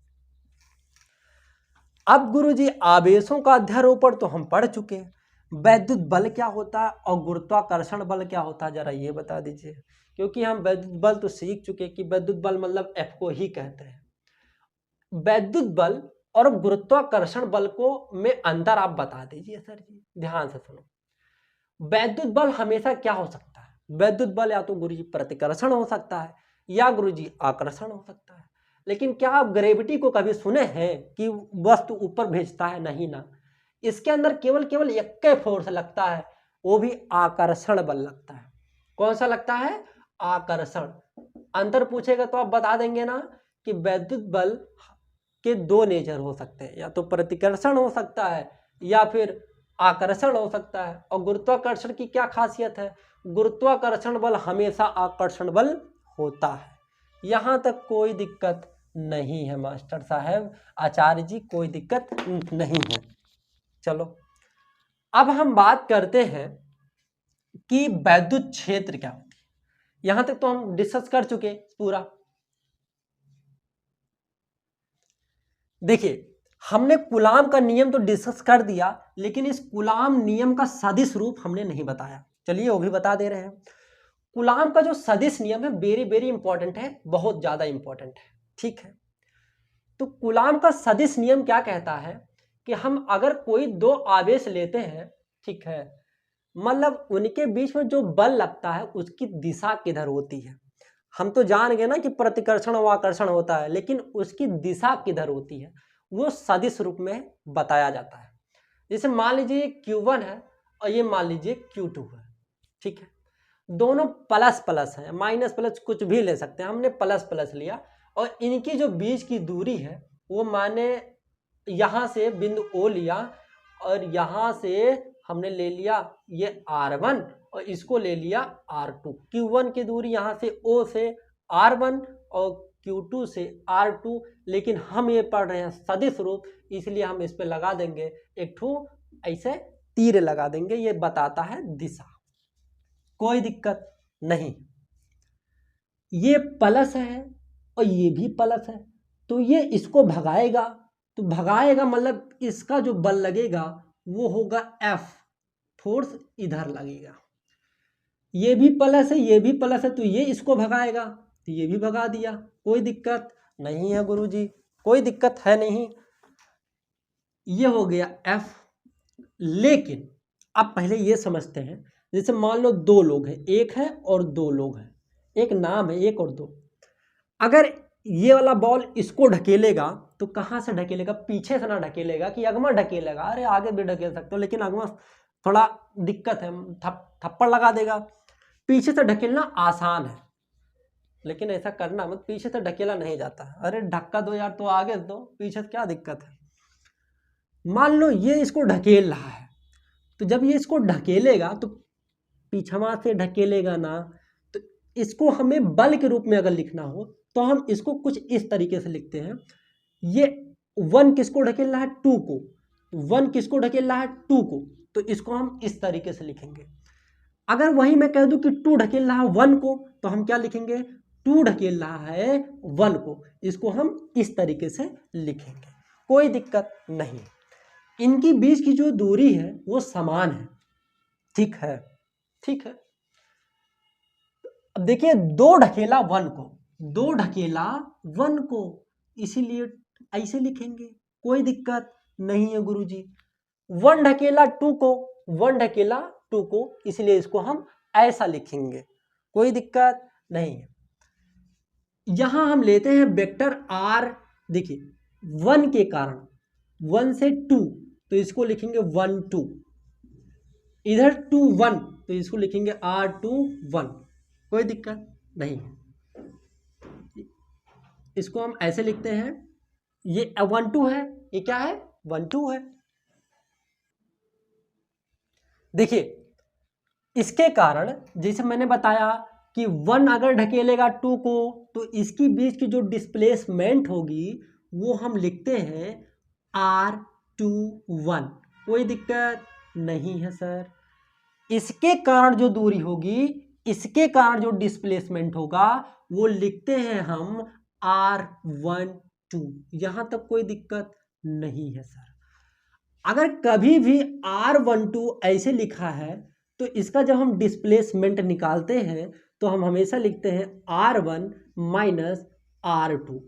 अब गुरुजी आवेशों का अध्यारोपण तो हम पढ़ चुके हैं, वैद्युत बल क्या होता है और गुरुत्वाकर्षण बल क्या होता है, जरा ये बता दीजिए, क्योंकि हम वैद्युत बल तो सीख चुके कि वैद्युत बल मतलब F को ही कहते हैं। वैद्युत बल और गुरुत्वाकर्षण बल को में अंतर आप बता दीजिए सर जी, ध्यान से सुनो। वैद्युत बल हमेशा क्या हो सकता है, वैद्युत बल या तो गुरुजी प्रतिकर्षण हो सकता है या गुरुजी आकर्षण हो सकता है, लेकिन क्या आप ग्रेविटी को कभी सुने हैं कि वस्तु ऊपर भेजता है, नहीं ना। इसके अंदर केवल एक फोर्स लगता है, वो भी आकर्षण बल लगता है। कौन सा लगता है, आकर्षण। अंतर पूछेगा तो आप बता देंगे ना कि वैद्युत बल के दो नेचर हो सकते हैं, या तो प्रतिकर्षण हो सकता है या फिर आकर्षण हो सकता है। और गुरुत्वाकर्षण की क्या खासियत है? गुरुत्वाकर्षण बल हमेशा आकर्षण बल होता है। यहाँ तक कोई दिक्कत नहीं है मास्टर साहब, आचार्य जी, कोई दिक्कत नहीं है। चलो अब हम बात करते हैं कि वैद्युत क्षेत्र क्या होती है। यहां तक तो हम डिस्कस कर चुके पूरा। देखिए हमने कूलाम का नियम तो डिस्कस कर दिया, लेकिन इस कूलाम नियम का सदिश रूप हमने नहीं बताया। चलिए वो भी बता दे रहे हैं। कूलाम का जो सदिश नियम है वेरी वेरी इंपॉर्टेंट है, बहुत ज्यादा इंपॉर्टेंट है, ठीक है। तो कूलाम का सदिश नियम क्या कहता है कि हम अगर कोई दो आवेश लेते हैं, ठीक है, मतलब उनके बीच में जो बल लगता है उसकी दिशा किधर होती है। हम तो जान गए ना कि प्रतिकर्षण और आकर्षण होता है, लेकिन उसकी दिशा किधर होती है वो सदिश रूप में बताया जाता है। जैसे मान लीजिए Q1 है और ये मान लीजिए Q2 है, ठीक है। दोनों प्लस प्लस है, माइनस प्लस कुछ भी ले सकते हैं, हमने प्लस प्लस लिया। और इनकी जो बीच की दूरी है वो माने यहाँ से बिंदु O लिया और यहाँ से हमने ले लिया ये R1 और इसको ले लिया R2। Q1 की दूरी यहाँ से O से R1 और Q2 से R2, लेकिन हम ये पढ़ रहे हैं सदिश रूप, इसलिए हम इस पे लगा देंगे एक ठो ऐसे तीर लगा देंगे, ये बताता है दिशा। कोई दिक्कत नहीं। ये प्लस है और ये भी प्लस है, तो ये इसको भगाएगा, तो भगाएगा मतलब इसका जो बल लगेगा वो होगा F, फोर्स इधर लगेगा। ये भी प्लस है ये भी प्लस है, तो ये इसको भगाएगा, तो ये भी भगा दिया। कोई दिक्कत नहीं है गुरुजी, कोई दिक्कत है नहीं। ये हो गया F। लेकिन अब पहले ये समझते हैं, जैसे मान लो दो लोग हैं, एक है और दो लोग हैं, एक नाम है एक और दो। अगर ये वाला बॉल इसको ढकेलेगा तो कहाँ से ढकेलेगा? पीछे से ना ढकेलेगा कि अगमा ढकेलेगा, अरे आगे भी ढकेल सकते हो, लेकिन अगमा थोड़ा दिक्कत है, थप्पड़ लगा देगा। पीछे से ढकेलना आसान है, लेकिन ऐसा करना मत, पीछे से ढकेला नहीं जाता। अरे धक्का दो यार, तो आगे दो, पीछे से क्या दिक्कत है। मान लो ये इसको ढकेल रहा है, तो जब ये इसको ढकेलेगा तो पीछवा से ढकेलेगा ना, तो इसको हमें बल के रूप में अगर लिखना हो तो हम इसको कुछ इस तरीके से लिखते हैं। ये 1 किसको ढकेल रहा है? 2 को। 1 किसको ढकेल रहा है? 2 को, तो इसको हम इस तरीके से लिखेंगे। अगर वही मैं कह दूं कि 2 ढकेल रहा है 1 को, तो हम क्या लिखेंगे? 2 ढकेल रहा है 1 को, इसको हम इस तरीके से लिखेंगे। कोई दिक्कत नहीं। इनकी बीच की जो दूरी है वो समान है, ठीक है, ठीक है। अब देखिए 2 ढकेला 1 को, 2 ढकेला 1 को, इसीलिए ऐसे लिखेंगे। कोई दिक्कत नहीं है गुरुजी। 1 ढकेला 2 को, 1 ढकेला 2 को, इसलिए इसको हम ऐसा लिखेंगे। कोई दिक्कत नहीं है। यहां हम लेते हैं वेक्टर R। देखिए 1 के कारण 1 से 2, तो इसको लिखेंगे 1 2। इधर 2 1, तो इसको लिखेंगे R2 1। कोई दिक्कत नहीं है। इसको हम ऐसे लिखते हैं, ये 1 2 है, ये क्या है? 1 2 है। देखिए इसके कारण जैसे मैंने बताया कि 1 अगर ढकेलेगा 2 को, तो इसकी बीच की जो डिस्प्लेसमेंट होगी वो हम लिखते हैं R21। कोई दिक्कत नहीं है सर। इसके कारण जो दूरी होगी, इसके कारण जो डिस्प्लेसमेंट होगा वो लिखते हैं हम R12। यहां तक कोई दिक्कत नहीं है सर। अगर कभी भी R12 ऐसे लिखा है तो इसका जब हम डिस्प्लेसमेंट निकालते हैं तो हम हमेशा लिखते हैं R1 माइनस R2।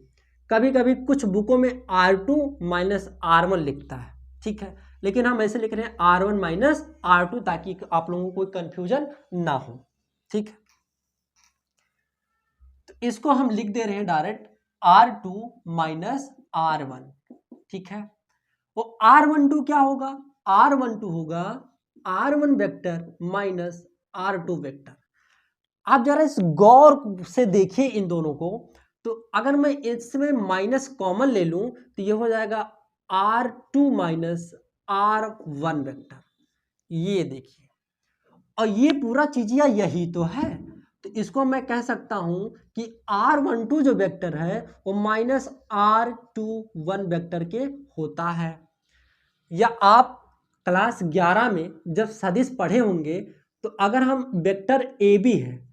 कभी कभी कुछ बुकों में R2 माइनस R1 लिखता है, ठीक है, लेकिन हम ऐसे लिख रहे हैं R1 माइनस R2 ताकि आप लोगों को कोई कंफ्यूजन ना हो, ठीक है। तो इसको हम लिख दे रहे हैं डायरेक्ट R2 माइनस R1, ठीक है। वो R12 क्या होगा? R12 होगा R1 vector minus R2 vector. आप जरा इस गौर से देखिए इन दोनों को, तो अगर मैं इसमें माइनस कॉमन ले लूं तो ये हो जाएगा R2 माइनस R1 वेक्टर, ये देखिए, और ये पूरा चीजिया यही तो है। तो इसको मैं कह सकता हूं कि R12 जो वेक्टर है वो माइनस R21 वेक्टर के होता है। या आप क्लास 11 में जब सदिश पढ़े होंगे तो अगर हम वेक्टर ए बी है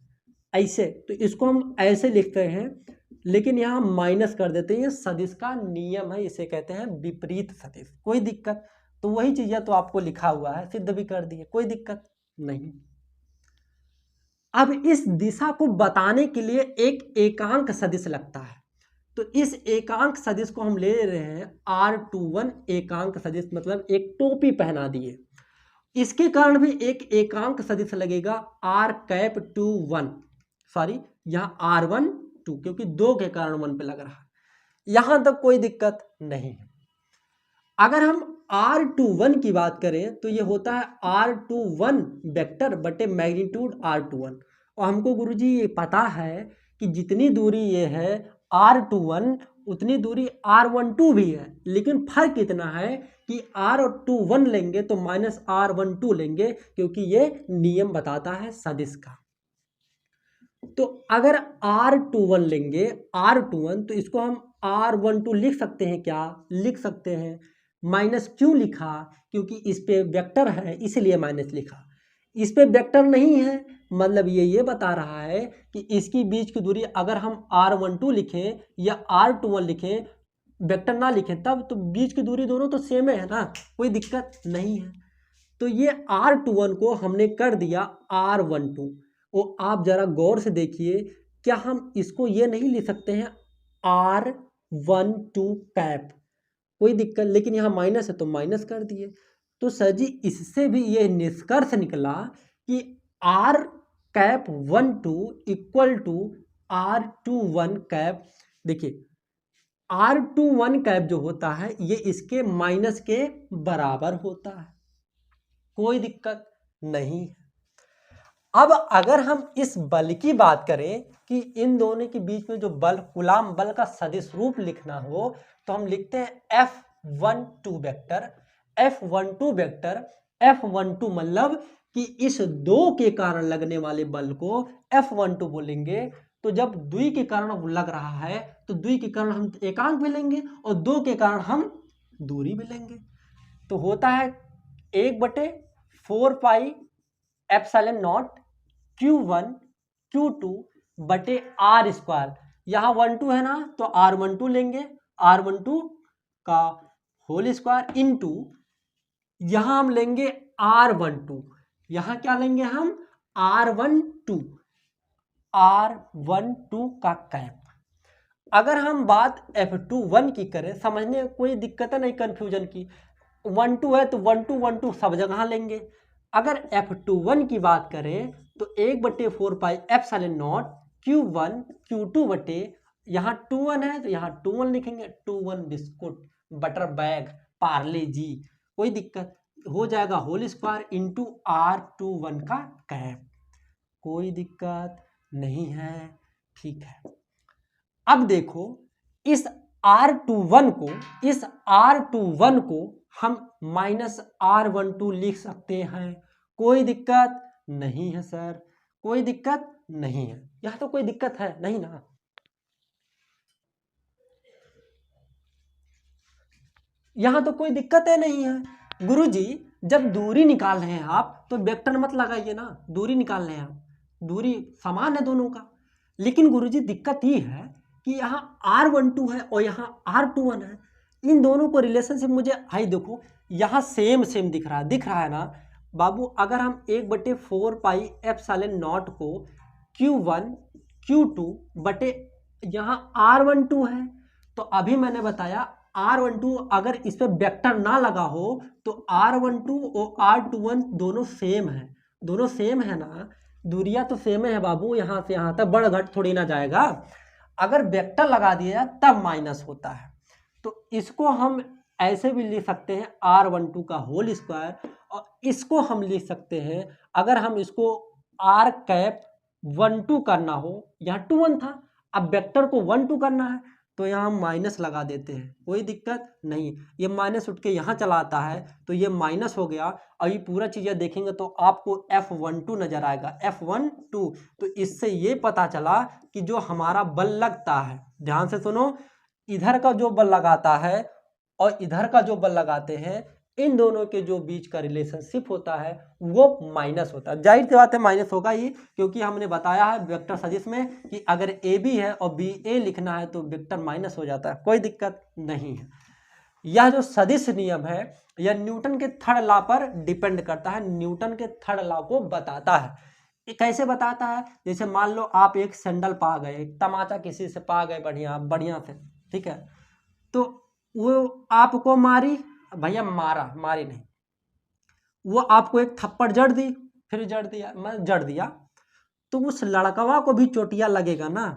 ऐसे, तो इसको हम ऐसे लिखते हैं, लेकिन यहाँ माइनस कर देते हैं। ये सदिश का नियम है, इसे कहते हैं विपरीत सदिश। कोई दिक्कत? तो वही चीज़ तो आपको लिखा हुआ है, सिद्ध भी कर दिए, कोई दिक्कत नहीं। अब इस दिशा को बताने के लिए एक एकांक सदिश लगता है, तो इस एकांक सदिश को हम ले रहे हैं R21 एकांक सदिश, मतलब एक टोपी पहना दिए। इसके कारण भी एक एकांक सदिश लगेगा R⁻²1, सॉरी यहाँ R12, क्योंकि 2 के कारण 1 पे लग रहा है। यहां तक कोई दिक्कत नहीं है। अगर हम R21 की बात करें तो ये होता है R21 वेक्टर बटे मैग्नीट्यूड R21, और हमको गुरुजी ये पता है कि जितनी दूरी ये है R21 उतनी दूरी R12 भी है, लेकिन फर्क इतना है कि R21 लेंगे तो माइनस R12 लेंगे, क्योंकि ये नियम बताता है सदिश का। तो अगर R21 लेंगे, R21, तो इसको हम R12 लिख सकते हैं क्या? लिख सकते हैं। माइनस क्यों लिखा? क्योंकि इस पे वेक्टर है इसलिए माइनस लिखा। इस पे वेक्टर नहीं है, मतलब ये बता रहा है कि इसकी बीच की दूरी अगर हम R12 लिखें या R21 लिखें, वेक्टर ना लिखें तब, तो बीच की दूरी दोनों तो सेम है ना, कोई दिक्कत नहीं है। तो ये R21 को हमने कर दिया R12। वो आप जरा गौर से देखिए, क्या हम इसको ये नहीं लिख सकते हैं R12 कैप? कोई दिक्कत, लेकिन यहाँ माइनस है तो माइनस कर दिए। तो सर जी इससे भी ये निष्कर्ष निकला कि R⁻12 equal to R21 cap. देखिए R21 कैप जो होता है ये इसके माइनस के बराबर होता है, कोई दिक्कत नहीं है। अब अगर हम इस बल की बात करें कि इन दोनों के बीच में जो बल, कूलाम बल का सदिश रूप लिखना हो, तो हम लिखते हैं F12 vector. F12 vector, F12 मतलब कि इस 2 के कारण लगने वाले बल को F12 बोलेंगे। तो जब द्वि के कारण लग रहा है तो द्वि के कारण हम एकांक भी लेंगे और 2 के कारण हम दूरी भी लेंगे। तो होता है 1/4 pi epsilon naught Q1 Q2 बटे R स्क्वायर। यहाँ 12 है ना, तो R12 लेंगे, R12 का होल स्क्वायर इंटू यहाँ हम लेंगे R12। यहाँ क्या लेंगे हम? R12 का कैप। अगर हम बात F21 की करें, समझने में कोई दिक्कत नहीं कन्फ्यूजन की, 12 है तो 12 सब जगह लेंगे। अगर F21 की बात करें तो 1/4 pi epsilon naught Q1 Q2 बटे, यहाँ 21 है तो यहाँ 21 लिखेंगे, 21 बिस्कुट, बटर बैग, पार्ले जी, कोई दिक्कत, हो जाएगा होल स्क्वायर इंटू R21 का कैप, कोई दिक्कत नहीं है, ठीक है। अब देखो इस R21 को हम माइनस R12 लिख सकते हैं, कोई दिक्कत नहीं है सर, कोई दिक्कत नहीं है। यहां तो कोई दिक्कत है नहीं ना? यहां तो कोई दिक्कत है नहीं है। गुरुजी जब दूरी निकाल रहे हैं आप तो वेक्टर मत लगाइए ना, दूरी निकाल रहे हैं आप, दूरी समान है दोनों का। लेकिन गुरुजी दिक्कत ये है कि यहाँ R12 है और यहाँ R21 है, इन दोनों को रिलेशनशिप मुझे हाई देखो, यहाँ सेम दिख रहा है ना बाबू। अगर हम 1/4 पाई एप्सिलॉन नॉट को Q1 Q2 बटे यहाँ R12 है, तो अभी मैंने बताया R12 अगर इस पर वेक्टर ना लगा हो तो R12 और R21 दोनों सेम है, दोनों सेम है ना, दूरियां तो सेम है बाबू, यहाँ से यहाँ तक बढ़ घट थोड़ी ना जाएगा। अगर वेक्टर लगा दिया तब माइनस होता है। तो इसको हम ऐसे भी लिख सकते हैं R12 का होल स्क्वायर, और इसको हम लिख सकते हैं, अगर हम इसको R⁻12 करना हो, यहाँ 21 था, अब वेक्टर को 12 करना है तो यहाँ माइनस लगा देते हैं, कोई दिक्कत नहीं। ये माइनस उठ के यहाँ चला आता है तो ये माइनस हो गया। और ये पूरा चीज़ें देखेंगे तो आपको F12 नजर आएगा, F12। तो इससे ये पता चला कि जो हमारा बल लगता है, ध्यान से सुनो, इधर का जो बल लगाता है और इधर का जो बल लगाते हैं, इन दोनों के जो बीच का रिलेशनशिप होता है वो माइनस होता है। जाहिर सी बात है माइनस होगा ही, क्योंकि हमने बताया है वेक्टर सदिश में कि अगर ए बी है और बी ए लिखना है तो वेक्टर माइनस हो जाता है, कोई दिक्कत नहीं है। यह जो सदिश नियम है यह न्यूटन के थर्ड लॉ पर डिपेंड करता है, न्यूटन के थर्ड लॉ को बताता है। ये कैसे बताता है? जैसे मान लो आप एक सैंडल पा गए, एक तमाचा किसी से पा गए बढ़िया बढ़िया से, ठीक है, तो वो आपको मारी, भैया मारी नहीं, वो आपको एक थप्पड़ जड़ दी, फिर जड़ दिया, तो उस लड़कवा को भी चोटिया लगेगा ना,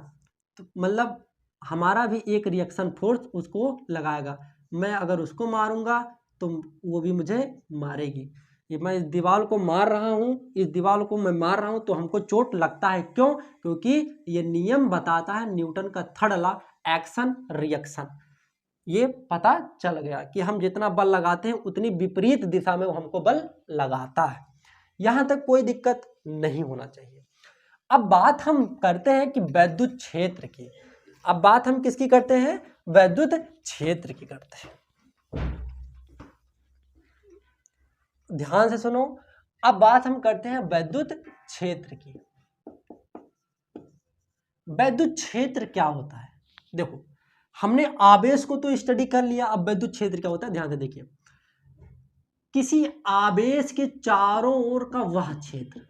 तो मतलब हमारा भी एक रिएक्शन फोर्स उसको लगाएगा। मैं अगर उसको मारूंगा तो वो भी मुझे मारेगी। ये मैं इस दीवार को मार रहा हूँ, इस दीवार को मैं मार रहा हूँ तो हमको चोट लगता है, क्यों? क्योंकि ये नियम बताता है न्यूटन का थर्ड लॉ, एक्शन रिएक्शन। ये पता चल गया कि हम जितना बल लगाते हैं उतनी विपरीत दिशा में वो हमको बल लगाता है। यहां तक कोई दिक्कत नहीं होना चाहिए। अब बात हम करते हैं कि वैद्युत क्षेत्र की। अब बात हम किसकी करते हैं? वैद्युत क्षेत्र की करते हैं। ध्यान से सुनो, अब बात हम करते हैं वैद्युत क्षेत्र की। वैद्युत क्षेत्र क्या होता है? देखो, हमने आवेश को तो स्टडी कर लिया, अब वैद्युत क्षेत्र क्या होता है ध्यान से देखिए। किसी आवेश के चारों ओर का वह क्षेत्र,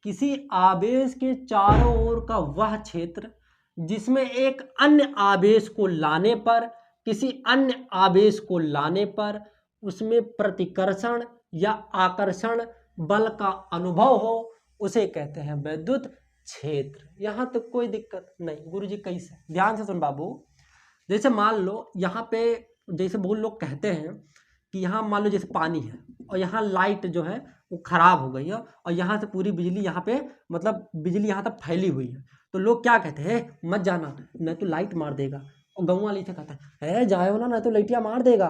किसी आवेश के चारों ओर का वह क्षेत्र जिसमें एक अन्य आवेश को लाने पर, किसी अन्य आवेश को लाने पर उसमें प्रतिकर्षण या आकर्षण बल का अनुभव हो, उसे कहते हैं वैद्युत क्षेत्र। यहां तक कोई दिक्कत नहीं। गुरुजी कैसे? ध्यान से सुन बाबू, जैसे मान लो यहाँ पे, जैसे बहुत लोग कहते हैं कि यहाँ मान लो जैसे पानी है और यहाँ लाइट जो है वो खराब हो गई है और यहाँ से पूरी बिजली यहाँ पे, मतलब बिजली यहाँ तक फैली हुई है, तो लोग क्या कहते हैं, मत जाना नहीं तो लाइट मार देगा। और गाँव वाले से कहता है जाओ ना, नहीं तो लाइटिया मार देगा।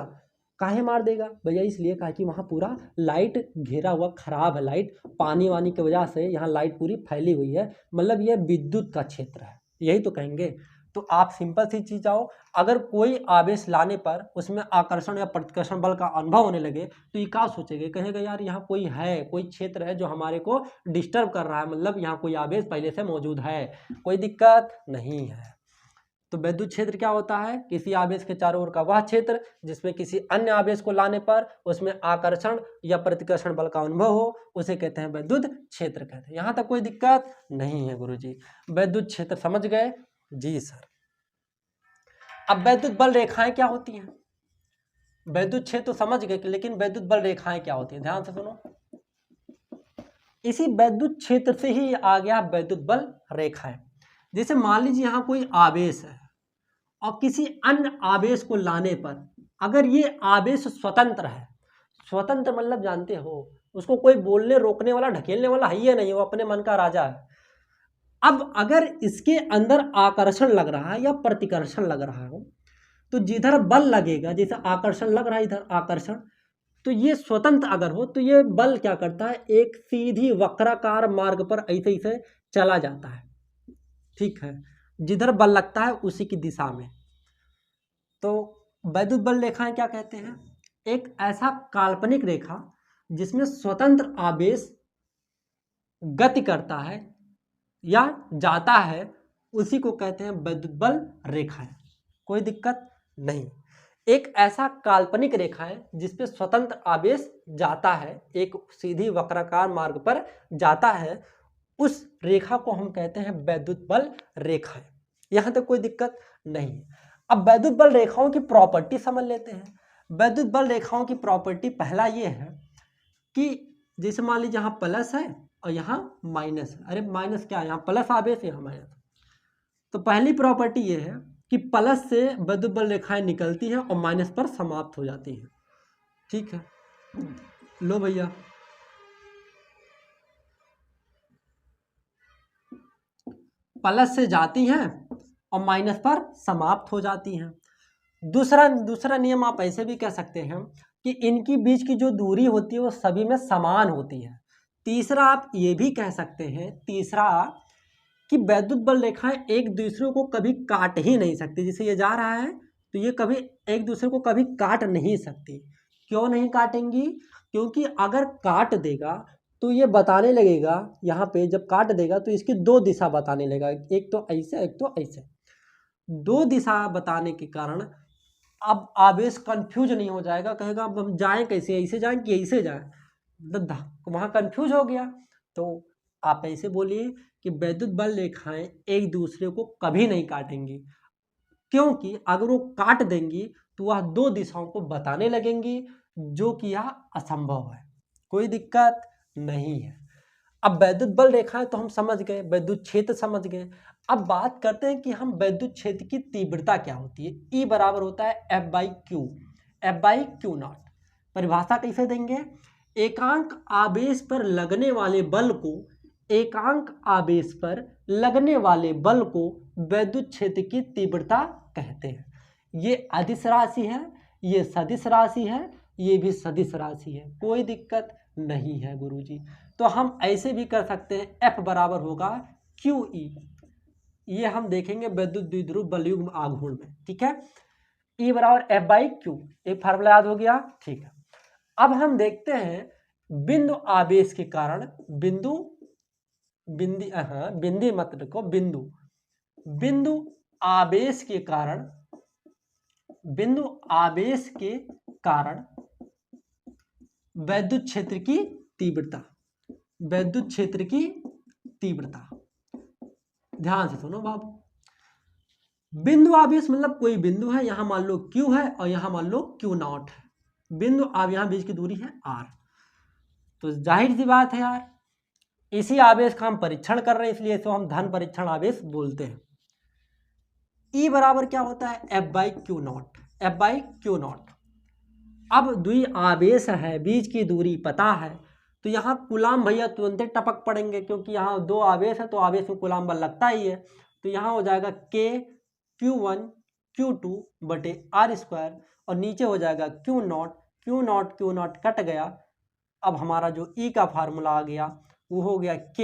काहे मार देगा भैया? इसलिए कहा कि वहाँ पूरा लाइट घेरा हुआ, खराब है लाइट, पानी वानी की वजह से यहाँ लाइट पूरी फैली हुई है, मतलब ये विद्युत का क्षेत्र है, यही तो कहेंगे। तो आप सिंपल सी चीज आओ, अगर कोई आवेश लाने पर उसमें आकर्षण या प्रतिकर्षण बल का अनुभव होने लगे तो ये क्या सोचेंगे, कहेंगे यार यहाँ कोई है, कोई क्षेत्र है जो हमारे को डिस्टर्ब कर रहा है, मतलब यहाँ कोई आवेश पहले से मौजूद है, कोई दिक्कत नहीं है। तो वैद्युत क्षेत्र क्या होता है? किसी आवेश के चारों ओर का वह क्षेत्र जिसमें किसी अन्य आवेश को लाने पर उसमें आकर्षण या प्रतिकर्षण बल का अनुभव हो, उसे कहते हैं वैद्युत क्षेत्र कहते हैं। यहाँ तक कोई दिक्कत नहीं है गुरुजी। वैद्युत क्षेत्र समझ गए? जी सर। अब वैद्युत बल रेखाएं क्या होती हैं? वैद्युत क्षेत्र तो समझ गए, लेकिन वैद्युत बल रेखाएं क्या होती हैं? ध्यान से सुनो, इसी वैद्युत क्षेत्र से ही आ गया वैद्युत बल रेखाएं। जैसे मान लीजिए यहाँ कोई आवेश है और किसी अन्य आवेश को लाने पर, अगर ये आवेश स्वतंत्र है, स्वतंत्र मतलब जानते हो उसको कोई बोलने रोकने वाला ढकेलने वाला है ही नहीं, वो अपने मन का राजा है। अब अगर इसके अंदर आकर्षण लग रहा है या प्रतिकर्षण लग रहा हो, तो जिधर बल लगेगा, जैसे आकर्षण लग रहा है इधर आकर्षण, तो ये स्वतंत्र अगर हो तो ये बल क्या करता है, एक सीधी वक्राकार मार्ग पर ऐसे ऐसे चला जाता है, ठीक है, जिधर बल लगता है उसी की दिशा में। तो वैद्युत बल रेखाएं क्या कहते हैं? एक ऐसा काल्पनिक रेखा जिसमें स्वतंत्र आवेश गति करता है या जाता है, उसी को कहते हैं वैद्युत बल रेखाएं। कोई दिक्कत नहीं। एक ऐसा काल्पनिक रेखा है जिसपे स्वतंत्र आवेश जाता है, एक सीधी वक्राकार मार्ग पर जाता है, उस रेखा को हम कहते हैं वैद्युत बल रेखाएं। यहां तक कोई दिक्कत नहीं। अब वैद्युत बल रेखाओं की प्रॉपर्टी समझ लेते हैं। वैद्युत बल रेखाओं की प्रॉपर्टी पहला ये है कि जैसे मान लीजिए यहाँ प्लस है और यहाँ माइनस है, अरे माइनस क्या है, यहाँ प्लस आवेश है, यहाँ माइनस। तो पहली प्रॉपर्टी ये है कि प्लस से वैद्युत बल रेखाएं निकलती हैं और माइनस पर समाप्त हो जाती हैं, ठीक है। लो भैया, प्लस से जाती हैं और माइनस पर समाप्त हो जाती हैं। दूसरा नियम आप ऐसे भी कह सकते हैं कि इनकी बीच की जो दूरी होती है वो सभी में समान होती है। तीसरा आप ये भी कह सकते हैं, तीसरा कि वैद्युत बल रेखाएं एक दूसरे को कभी काट ही नहीं सकती। जैसे ये जा रहा है तो ये कभी एक दूसरे को कभी काट नहीं सकती। क्यों नहीं काटेंगी? क्योंकि अगर काट देगा तो ये बताने लगेगा, यहाँ पे जब काट देगा तो इसकी दो दिशा बताने लगेगा, एक तो ऐसे एक तो ऐसे। दो दिशा बताने के कारण अब आवेश कंफ्यूज नहीं हो जाएगा, कहेगा अब हम जाएं कैसे, ऐसे जाएं कि ऐसे जाएं, वहाँ कंफ्यूज हो गया। तो आप ऐसे बोलिए कि वैद्युत बल रेखाएं एक दूसरे को कभी नहीं काटेंगी, क्योंकि अगर वो काट देंगी तो वह दो दिशाओं को बताने लगेंगी, जो कि यह असंभव है। कोई दिक्कत नहीं है। अब वैद्युत बल रेखाएं तो हम समझ गए, वैद्युत क्षेत्र समझ गए। अब बात करते हैं कि हम वैद्युत क्षेत्र की तीव्रता क्या होती है। ई बराबर होता है एफ बाई क्यू नॉट। परिभाषा कैसे देंगे? एकांक आवेश पर लगने वाले बल को वैद्युत क्षेत्र की तीव्रता कहते हैं। ये अदिश राशि है, ये सदिश राशि है, ये भी सदिश राशि है। कोई दिक्कत नहीं है गुरुजी। तो हम ऐसे भी कर सकते हैं, F बराबर होगा QE। ये हम देखेंगे वैद्युत द्विध्रुव बलयुग्म आघूर्ण में, ठीक है। E बराबर F बाई क्यू, एक फार्मूला याद हो गया, ठीक है। अब हम देखते हैं बिंदु आवेश के कारण, बिंदी मत रखो, बिंदु आवेश के कारण वैद्युत क्षेत्र की तीव्रता, ध्यान से सुनो बाबू। बिंदु आवेश मतलब कोई बिंदु है, यहां मान लो Q है और यहां मान लो Q0 है। बिंदु अब यहां बीच की दूरी है R। तो जाहिर सी बात है यार, इसी आवेश का हम परीक्षण कर रहे हैं, इसलिए इसको हम धन परीक्षण आवेश बोलते हैं। E बराबर क्या होता है? F by Q not. अब द्वि आवेश है, बीच की दूरी पता है, तो यहाँ कूलाम भैया तुरंत टपक पड़ेंगे, क्योंकि यहाँ दो आवेश है तो आवेश में कूलाम बल लगता ही है। तो यहाँ हो जाएगा K Q1 Q2 बटे R² और नीचे हो जाएगा Q0 कट गया। अब हमारा जो E का फार्मूला आ गया वो हो गया K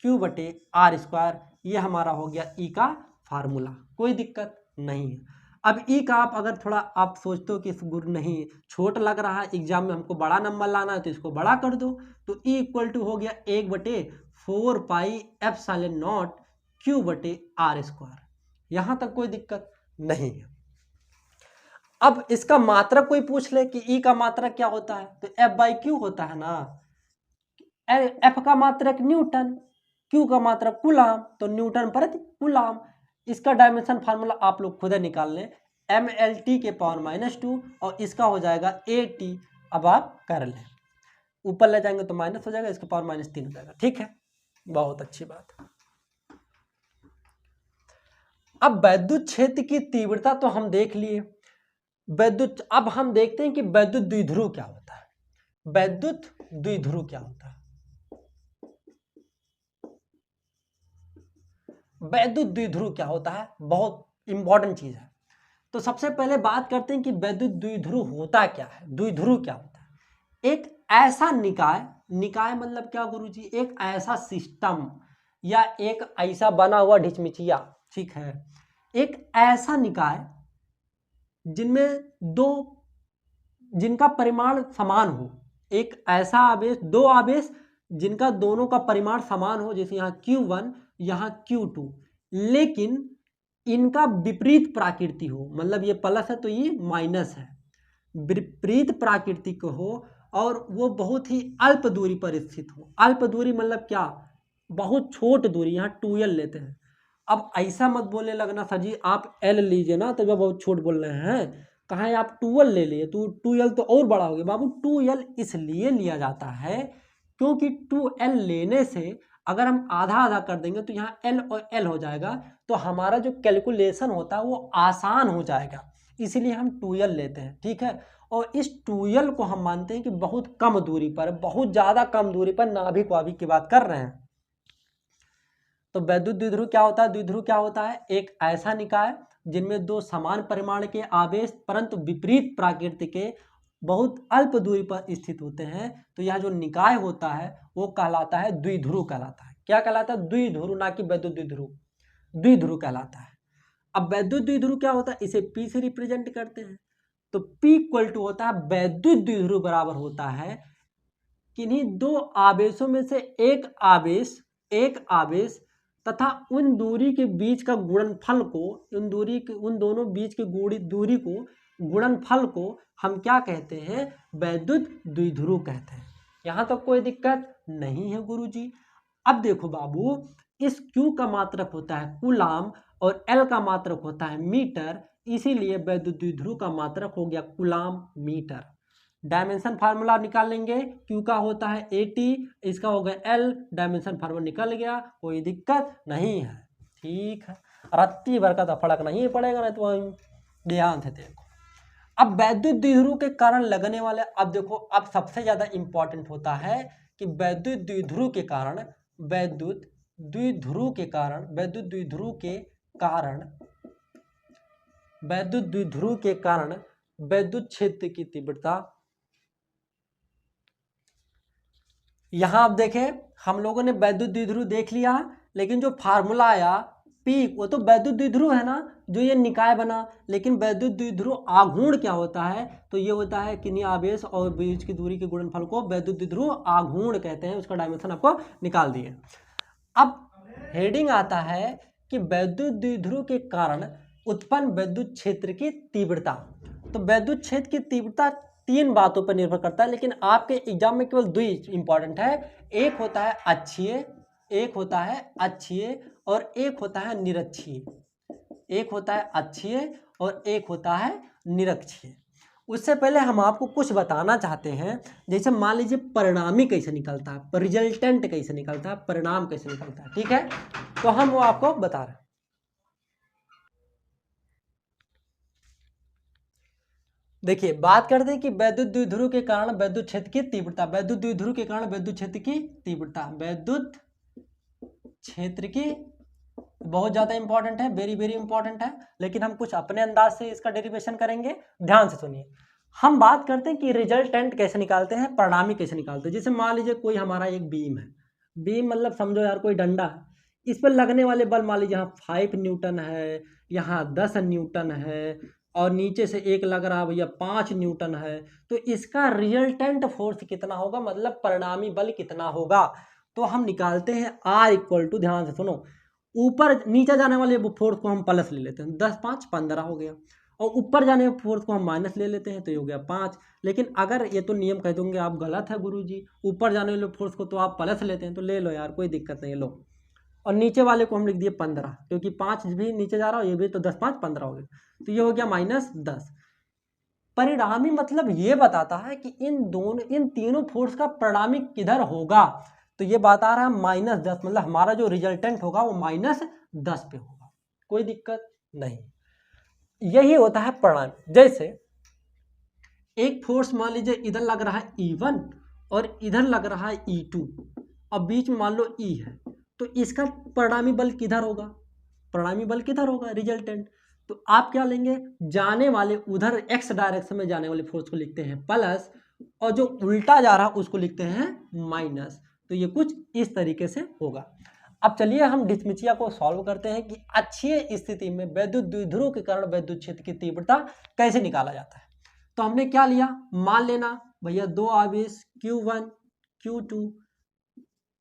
Q बटे R²। ये हमारा हो गया E का फार्मूला। कोई दिक्कत नहीं है। अब ई का आप अगर थोड़ा आप सोचते हो कि इस गुरु नहीं छोट लग रहा है, एग्जाम में हमको बड़ा नंबर लाना है, तो इसको बड़ा कर दो। तो ई इक्वल टू हो गया 1/4 पाई एप्सिलॉन Q बटे R²। यहां तक कोई दिक्कत नहीं है। अब इसका मात्रक कोई पूछ ले कि ई का मात्रक क्या होता है, तो F बाई क्यू होता है ना। F का मात्रक न्यूटन, Q का मात्रक कूलाम, तो न्यूटन प्रति कूलाम। इसका डायमेंशन फार्मूला आप लोग खुद निकाल लें, mLT के पावर -2 और इसका हो जाएगा AT। अब आप कर लें, ऊपर ले जाएंगे तो माइनस हो जाएगा, इसका पावर -3 हो जाएगा। ठीक है, बहुत अच्छी बात। अब वैद्युत क्षेत्र की तीव्रता तो हम देख लिए। अब हम देखते हैं कि वैद्युत द्विध्रुव क्या होता है। वैद्युत द्विध्रुव क्या होता है? वैद्युत द्विध्रुव क्या होता है, बहुत इंपॉर्टेंट चीज है। तो सबसे पहले बात करते हैं कि वैद्युत द्विध्रुव होता क्या है। द्विध्रुव क्या होता है? एक ऐसा निकाय मतलब क्या गुरुजी? एक ऐसा सिस्टम या एक ऐसा बना हुआ ढिचमिचिया, ठीक है, एक ऐसा निकाय जिनका परिमाण समान हो। एक ऐसा आवेश, दो आवेश जिनका दोनों का परिमाण समान हो, जैसे यहाँ Q1 यहाँ Q2, लेकिन इनका विपरीत प्रकृति हो, मतलब ये प्लस है तो ये माइनस है, विपरीत प्रकृति को हो और वो बहुत ही अल्प दूरी पर स्थित हो। अल्प दूरी मतलब क्या? बहुत छोट दूरी, यहाँ 2L लेते हैं। अब ऐसा मत बोलने लगना सर जी आप L लीजिए ना, तो वह बहुत छोट बोल रहे हैं। कहाँ आप 2L ले लिए, तो 2L तो और बड़ा हो गया बाबू। 2L इसलिए लिया जाता है क्योंकि 2L लेने से अगर हम आधा आधा कर देंगे तो यहाँ L और L हो जाएगा, तो हमारा जो कैलकुलेशन होता है वो आसान हो जाएगा, इसीलिए हम 2L लेते हैं। ठीक है, और इस 2L को हम मानते हैं कि बहुत कम दूरी पर, बहुत ज़्यादा कम दूरी पर नाभिक वाभिक की बात कर रहे हैं। तो वैद्युत द्विध्रुव क्या होता है? द्विध्रुव क्या होता है? एक ऐसा निकाय जिनमें दो समान परिमाण के आवेश परंतु विपरीत प्रकृति के बहुत अल्प दूरी पर स्थित होते हैं, तो यह जो निकाय होता है वो कहलाता है द्विध्रुव कहलाता है। क्या कहलाता है? द्विध्रुव, ना कि वैद्युत द्विध्रुव, द्विध्रुव कहलाता है। अब वैद्युत द्विध्रुव क्या होता है? इसे P से रिप्रेजेंट करते हैं, तो P इक्वल टू होता है वैद्युत द्विध्रुव बराबर होता है किन्हीं दो आवेशों में से एक आवेश तथा उन दूरी के बीच का गुणनफल को, उन दोनों बीच की दूरी को, गुणनफल को हम क्या कहते हैं? वैद्युत द्विध्रुव कहते हैं। यहाँ तक कोई दिक्कत नहीं है गुरुजी। अब देखो बाबू, इस Q का मात्रक होता है कूलाम और L का मात्रक होता है मीटर, इसीलिए वैद्युत द्विध्रुव का मात्रक हो गया कूलाम मीटर। डायमेंशन फार्मूला निकाल लेंगे, Q का होता है 80, इसका हो गया L, डायमेंशन फार्मूला निकल गया, कोई दिक्कत नहीं है। ठीक है, रत्ती भर का तो फर्क नहीं पड़ेगा, नहीं तो ध्यान से देखो। अब वैद्युत द्विध्रुव के कारण लगने वाले, अब देखो, अब सबसे ज्यादा इंपॉर्टेंट होता है कि वैद्युत द्विध्रुव के कारण वैद्युत क्षेत्र की तीव्रता, यहां आप देखें हम लोगों ने वैद्युत द्विध्रुव देख लिया, लेकिन जो फार्मूला आया P, वो तो वैद्युत द्विध्रुव है ना, जो ये निकाय बना। लेकिन वैद्युत द्विध्रुव आघूर्ण क्या होता है? तो ये होता है किन्हीं आवेश और बीच की दूरी के गुणनफल को वैद्युत द्विध्रुव आघूर्ण कहते हैं। उसका डायमेंशन आपको निकाल दिए। अब हेडिंग आता है कि वैद्युत द्विध्रुव के कारण उत्पन्न वैद्युत क्षेत्र की तीव्रता। तो वैद्युत क्षेत्र की तीव्रता तीन बातों पर निर्भर करता है, लेकिन आपके एग्जाम में केवल दो इंपॉर्टेंट है। एक होता है अक्षीय और एक होता है निरक्षीय। एक होता है अक्षीय और एक होता है निरक्षीय। उससे पहले हम आपको कुछ बताना चाहते हैं, जैसे मान लीजिए परिणामी कैसे निकलता है, रिजल्टेंट कैसे निकलता है, परिणाम कैसे निकलता है। ठीक है, तो हम वो आपको बता रहे हैं। देखिए, बात करते हैं कि वैद्युत द्विध्रुव के कारण वैद्युत क्षेत्र की तीव्रता, वैद्युत द्विध्रुव के कारण वैद्युत क्षेत्र की तीव्रता, वैद्युत क्षेत्र की बहुत ज्यादा इंपॉर्टेंट है, वेरी वेरी इंपॉर्टेंट है, लेकिन हम कुछ अपने अंदाज से इसका डेरिवेशन करेंगे। ध्यान से सुनिए। हम बात करते हैं कि रिजल्टेंट कैसे निकालते हैं, परिणामी कैसे निकालते हैं। जैसे मान लीजिए कोई हमारा एक बीम है, बीम मतलब समझो यार कोई डंडा है, इस पर लगने वाले बल मान लीजिए यहाँ 5 न्यूटन है, यहाँ 10 न्यूटन है, और नीचे से एक लग रहा भैया 5 न्यूटन है, तो इसका रिजल्टेंट फोर्स कितना होगा, मतलब परिणामी बल कितना होगा। तो हम निकालते हैं R इक्वल टू, ध्यान से सुनो, ऊपर नीचे जाने वाले फोर्स को हम प्लस ले लेते हैं, 10 5 15 हो गया, और ऊपर जाने वाले फोर्स को हम माइनस ले लेते हैं, तो ये हो गया 5। लेकिन अगर ये तो नियम कह दूंगे आप गलत है गुरुजी, ऊपर जाने वाले फोर्स को तो आप प्लस लेते हैं, तो ले लो यार, कोई दिक्कत नहीं, लो। और नीचे वाले को हम लिख दिए 15, क्योंकि 5 भी नीचे जा रहा है, ये भी, तो 10 5 15 हो गया, तो ये हो गया -10। परिणामी मतलब ये बताता है कि इन तीनों फोर्स का परिणामी किधर होगा, तो ये बता रहा है -10, मतलब हमारा जो रिजल्टेंट होगा वो -10 पे होगा, कोई दिक्कत नहीं। यही होता है परिणामी। जैसे एक फोर्स मान लीजिए इधर लग रहा है E1 और इधर लग रहा है E2, और बीच में मान लो E है, तो इसका परिणामी बल किधर होगा, परिणामी बल किधर होगा, रिजल्टेंट। तो आप क्या लेंगे, जाने वाले उधर x डायरेक्शन में जाने वाले फोर्स को लिखते हैं प्लस, और जो उल्टा जा रहा है उसको लिखते हैं माइनस। तो ये कुछ इस तरीके से होगा। अब चलिए हम डिसमिचिया को सॉल्व करते हैं कि अक्षीय स्थिति में वैद्युत द्विध्रुव के कारण वैद्युत क्षेत्र की तीव्रता कैसे निकाला जाता है। तो हमने क्या लिया, मान लेना भैया दो आवेश Q1 Q2,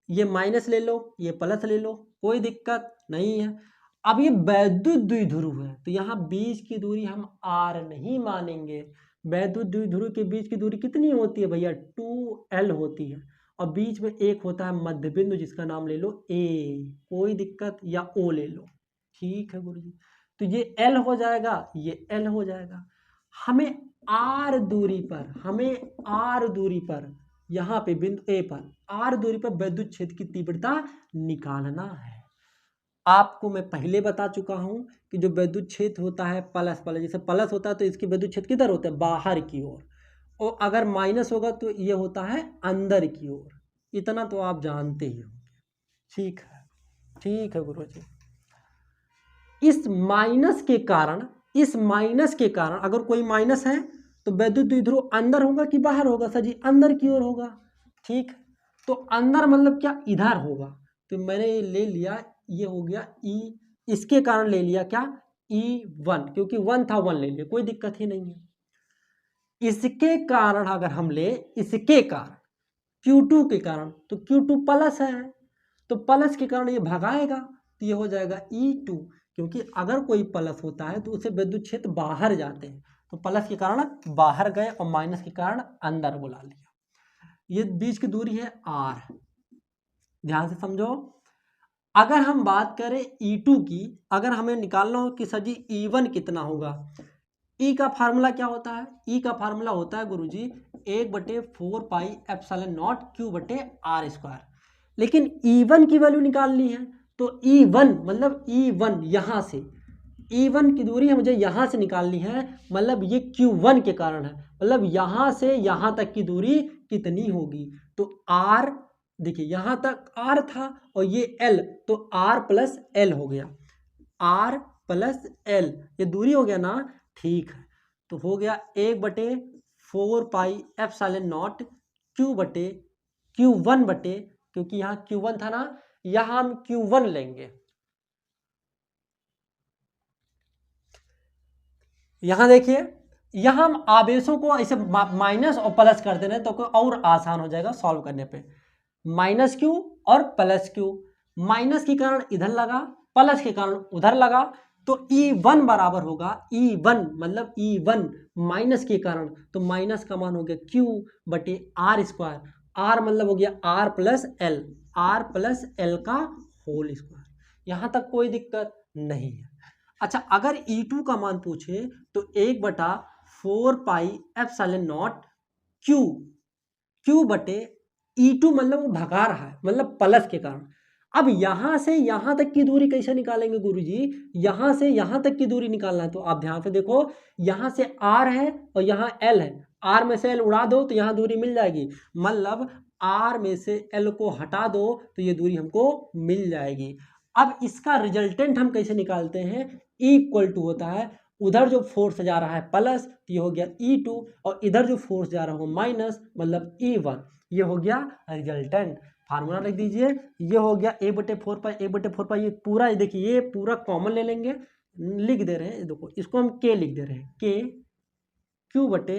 ये माइनस ले लो, ये प्लस ले लो, कोई दिक्कत नहीं है। अब ये वैद्युत द्विध्रुव है, तो यहाँ बीच की दूरी हम R नहीं मानेंगे। वैद्युत द्विध्रुव के बीच की दूरी कितनी होती है भैया, 2L होती है, और बीच में एक होता है मध्य बिंदु, जिसका नाम ले लो A, कोई दिक्कत, या O ले लो, ठीक है गुरुजी। तो ये L हो जाएगा, ये L हो जाएगा। हमें R दूरी पर यहाँ पे बिंदु A पर R दूरी पर वैद्युत क्षेत्र की तीव्रता निकालना है। आपको मैं पहले बता चुका हूं कि जो वैद्युत क्षेत्र होता है प्लस, जैसे प्लस होता है तो इसकी वैद्युत क्षेत्र किधर होता है, बाहर की ओर, और अगर माइनस होगा तो ये होता है अंदर की ओर। इतना तो आप जानते ही होंगे, ठीक है, ठीक है गुरुजी। इस माइनस के कारण अगर कोई माइनस है तो वैद्युत द्विध्रुव अंदर होगा कि बाहर होगा सर जी? अंदर की ओर होगा। ठीक, तो अंदर मतलब क्या? इधर होगा। तो मैंने ये ले लिया, ये हो गया ई, इसके कारण ले लिया क्या? E1, क्योंकि 1 था 1 ले लिया, कोई दिक्कत ही नहीं है। इसके कारण अगर हम ले, इसके कारण Q2 के कारण, तो Q2 प्लस है, तो प्लस के कारण ये भगाएगा, तो ये हो जाएगा E2, क्योंकि अगर कोई प्लस होता है तो उसे विद्युत क्षेत्र बाहर जाते हैं, तो प्लस के कारण बाहर गए और माइनस के कारण अंदर बुला लिया। ये बीच की दूरी है R, ध्यान से समझो। अगर हम बात करें E2 की, अगर हमें निकालना हो कि सर जी E1 कितना होगा, ई का फार्मूला क्या होता है? ई का फार्मूला होता है गुरुजी 1/4 पाई एप्सिलॉन नॉट Q बटे R स्क्वायर। लेकिन E1 की वैल्यू निकालनी है, तो E1 मतलब E1 यहाँ से, E1 की दूरी है मुझे यहाँ से निकालनी है, मतलब ये Q1 के कारण है, मतलब यहाँ से यहाँ तक की दूरी कितनी होगी? तो R, देखिए यहाँ तक R था और ये L, तो R प्लस L हो गया, R प्लस L, ये दूरी हो गया ना? ठीक है, तो हो गया 1/4 पाई एप्सिलॉन नॉट Q1 बटे, क्योंकि यहाँ Q1 था ना, यहाँ हम Q1 लेंगे। यहाँ देखिए, यहाँ हम आवेशों को ऐसे माइनस और प्लस कर दे रहे हैं, तो कोई और आसान हो जाएगा सॉल्व करने पे। माइनस Q और प्लस Q, माइनस के कारण इधर लगा, प्लस के कारण उधर लगा, तो E1 बराबर होगा, E1 मतलब E1 माइनस के कारण, तो माइनस का मान हो गया Q बटे R स्क्वायर, R मतलब हो गया R plus L, R plus L का होल स्क्वायर। यहाँ तक कोई दिक्कत नहीं है। अच्छा, अगर E2 का मान पूछे तो 1/4 पाई एप्सिलॉन नॉट Q बटे E2 मतलब वो भगा रहा है, मतलब प्लस के कारण। अब यहाँ से यहाँ तक की दूरी कैसे निकालेंगे गुरुजी? यहाँ से यहाँ तक की दूरी निकालना है, तो आप ध्यान से देखो, यहाँ से R है और यहाँ L है, R में से L उड़ा दो तो यहाँ दूरी मिल जाएगी, मतलब R में से L को हटा दो तो ये दूरी हमको मिल जाएगी। अब इसका रिजल्टेंट हम कैसे निकालते हैं? इक्वल टू होता है, उधर जो फोर्स जा रहा है प्लस, तो ये हो गया E2, और इधर जो फोर्स जा रहा हो माइनस, मतलब E1, ये हो गया रिजल्टेंट। फार्मूला लिख दीजिए, ये हो गया 1/4 पाई, 1/4 पाई, ये पूरा देखिए, ये पूरा कॉमन ले लेंगे, लिख दे रहे हैं, देखो इसको हम K लिख दे रहे हैं, K Q बटे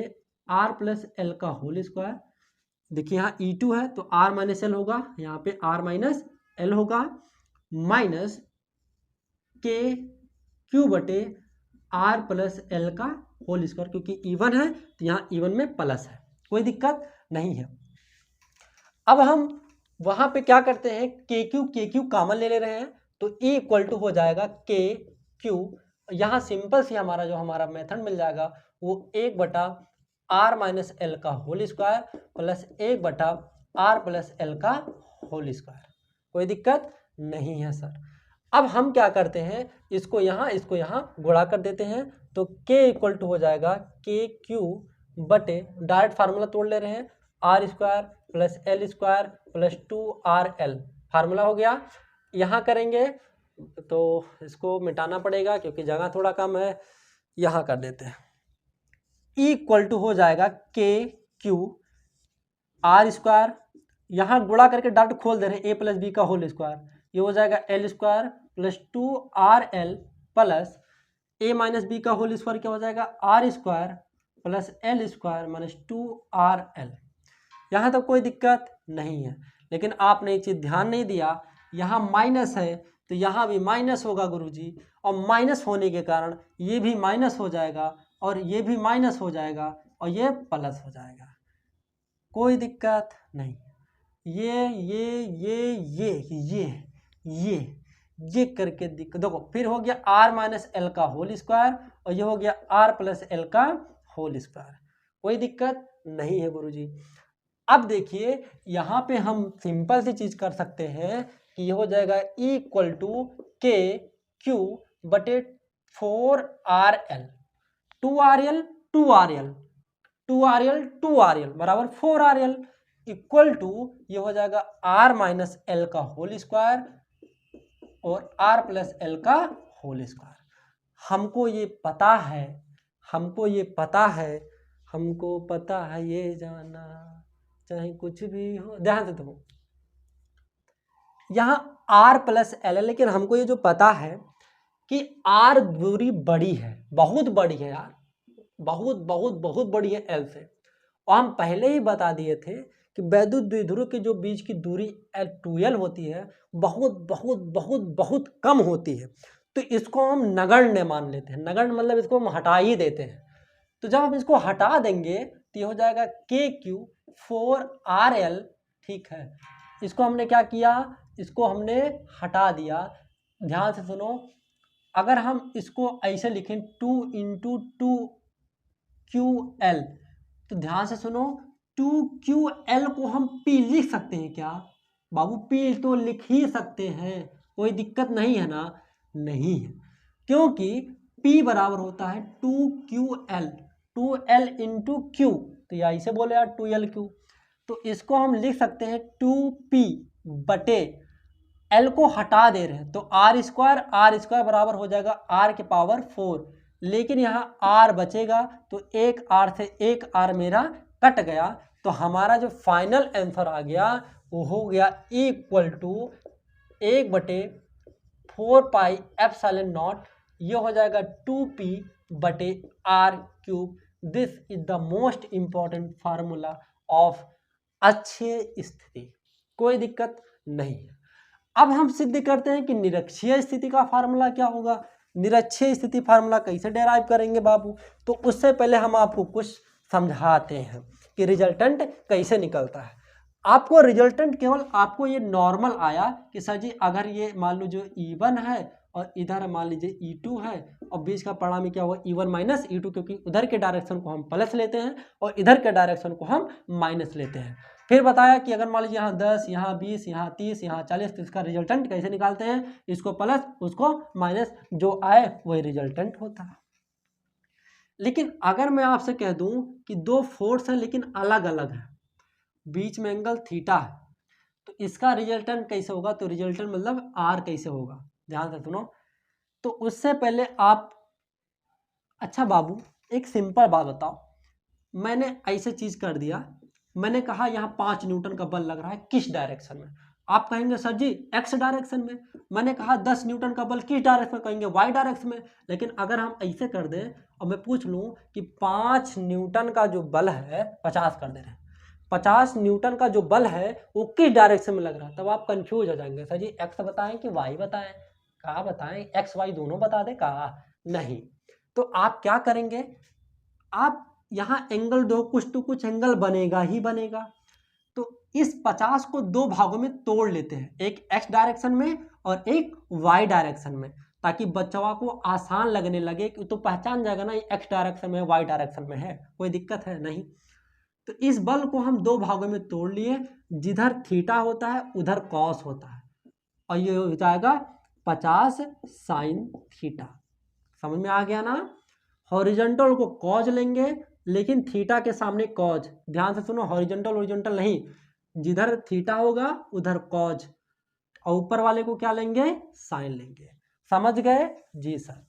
R प्लस L का होल स्क्वायर। देखिए यहाँ E2 है तो R माइनस L होगा, यहाँ पे R माइनस L होगा, माइनस K Q बटे R प्लस L का होल स्क्वायर, क्योंकि E1 है तो यहाँ E1 में प्लस है, कोई दिक्कत नहीं है। अब हम वहां पे क्या करते हैं, KQ कॉमन ले रहे हैं, तो E इक्वल टू हो जाएगा KQ, यहाँ सिंपल सी हमारा जो हमारा मेथड मिल जाएगा वो 1/R माइनस L का whole square plus 1/R plus L का होल स्क्वायर, कोई दिक्कत नहीं है सर। अब हम क्या करते हैं, इसको यहाँ गुणा कर देते हैं, तो K इक्वल टू हो जाएगा KQ बटे, डायरेक्ट फार्मूला तोड़ ले रहे हैं, R square plus L square plus 2RL, formula हो गया। यहाँ करेंगे तो इसको मिटाना पड़ेगा क्योंकि जगह थोड़ा कम है, यहाँ कर देते हैं। E इक्वल टू हो जाएगा KQ R स्क्वायर, यहाँ गुणा करके डायरेक्ट खोल दे रहे हैं, A प्लस B का होल स्क्वायर, ये हो जाएगा L square plus 2RL plus A minus B का होल स्क्वायर, क्या हो जाएगा R square plus L square minus 2RL। यहाँ तक कोई दिक्कत नहीं है, लेकिन आपने एक चीज़ ध्यान नहीं दिया, यहाँ माइनस है तो यहाँ भी माइनस होगा गुरुजी, और माइनस होने के कारण ये भी माइनस हो जाएगा और ये भी माइनस हो जाएगा और ये प्लस हो जाएगा, कोई दिक्कत नहीं। ये करके देखो, फिर हो गया R माइनस L का होल स्क्वायर और ये हो गया R प्लस L का होल स्क्वायर, कोई दिक्कत नहीं है गुरुजी। अब देखिए यहाँ पे हम सिंपल सी चीज कर सकते हैं कि ये हो जाएगा E इक्वल टू KQ बटे 4RL, 2RL बराबर 4RL इक्वल टू, ये हो जाएगा R माइनस L का होल स्क्वायर और r प्लस एल का होल स्क्वायर। हमको ये पता है, हमको ये पता है, हमको पता है ये जाना चाहे कुछ भी हो। ध्यान से देखो, यहाँ r प्लस एल है, लेकिन हमको ये जो पता है कि r दूरी बड़ी है, बहुत बड़ी है यार, बहुत बहुत बहुत बड़ी है l से। और हम पहले ही बता दिए थे कि वैद्युत द्विध्रुव के जो बीच की दूरी L2L होती है बहुत बहुत बहुत बहुत कम होती है, तो इसको हम नगण्य मान लेते हैं। नगण्य मतलब इसको हम हटा ही देते हैं। तो जब हम इसको हटा देंगे तो ये हो जाएगा KQ 4RL। ठीक है, इसको हमने क्या किया, इसको हमने हटा दिया। ध्यान से सुनो, अगर हम इसको ऐसे लिखें 2 × 2QL, तो ध्यान से सुनो 2QL को हम P लिख सकते हैं क्या बाबू? P तो लिख ही सकते हैं, कोई दिक्कत नहीं है ना? नहीं है, क्योंकि P बराबर होता है 2QL, 2L × Q, तो ये ऐसे बोले यार 2LQ, तो इसको हम लिख सकते हैं 2P बटे L को हटा दे रहे हैं तो R स्क्वायर बराबर हो जाएगा R के पावर 4, लेकिन यहाँ R बचेगा तो एक R से एक R मेरा कट गया, तो हमारा जो फाइनल आंसर आ गया वो हो गया equal to 1/4 pi epsilon naught, ये हो जाएगा 2P बटे R³। This is the most important formula of अक्षीय स्थिति, कोई दिक्कत नहीं है। अब हम सिद्ध करते हैं कि निरक्षीय स्थिति का फार्मूला क्या होगा। निरक्षीय स्थिति फार्मूला कैसे डेराइव करेंगे बाबू? तो उससे पहले हम आपको कुछ समझाते हैं कि रिजल्टेंट कैसे निकलता है। आपको रिजल्टेंट केवल आपको ये नॉर्मल आया कि सर जी अगर ये मान लो जो E1 है और इधर मान लीजिए E2 है और बीच का परिणामी क्या हुआ E1 माइनस E2, क्योंकि उधर के डायरेक्शन को हम प्लस लेते हैं और इधर के डायरेक्शन को हम माइनस लेते हैं। फिर बताया कि अगर मान लीजिए यहाँ 10, यहाँ 20, यहाँ 30, यहाँ 40, तो इसका रिजल्टेंट कैसे निकालते हैं, इसको प्लस उसको माइनस, जो आए वही रिजल्टेंट होता है। लेकिन अगर मैं आपसे कह दूं कि दो फोर्स हैं लेकिन अलग अलग है, बीच में एंगल थीटा है, तो इसका रिजल्टेंट कैसे होगा? तो रिजल्टेंट मतलब आर कैसे होगा, ध्यान से सुनो। तो उससे पहले आप, अच्छा बाबू एक सिंपल बात बताओ, मैंने ऐसे चीज कर दिया, मैंने कहा यहाँ 5 न्यूटन का बल लग रहा है, किस डायरेक्शन में? आप कहेंगे सर जी एक्स डायरेक्शन में। मैंने कहा 10 न्यूटन का बल किस डायरेक्शन में? कहेंगे वाई डायरेक्शन में। लेकिन अगर हम ऐसे कर दें और मैं पूछ लूँ कि 5 न्यूटन का जो बल है, 50 कर दे रहे हैं, 50 न्यूटन का जो बल है वो किस डायरेक्शन में लग रहा है, तब आप कंफ्यूज हो जाएंगे, सर जी एक्स बताएं कि वाई बताएं? कहा बताएं, एक्स वाई दोनों बता दे? कहा नहीं। तो आप क्या करेंगे, आप यहाँ एंगल दो, कुछ तो कुछ एंगल बनेगा ही बनेगा। तो इस 50 को दो भागों में तोड़ लेते हैं, एक एक्स डायरेक्शन में और एक वाई डायरेक्शन में, ताकि बच्चों को आसान लगने लगे कि तो पहचान जाएगा ना ये एक्स डायरेक्शन में वाई डायरेक्शन में है, कोई दिक्कत है नहीं। तो इस बल को हम दो भागों में तोड़ लिए, जिधर थीटा होता है उधर कॉस होता है, और ये हो जाएगा 50 साइन थीटा। समझ में आ गया ना? हॉरिजॉन्टल को कॉज लेंगे, लेकिन थीटा के सामने कॉज, ध्यान से सुनो, हॉरिजॉन्टल हॉरिजॉन्टल नहीं, जिधर थीटा होगा उधर कॉज, और ऊपर वाले को क्या लेंगे? साइन लेंगे। समझ गए जी सर।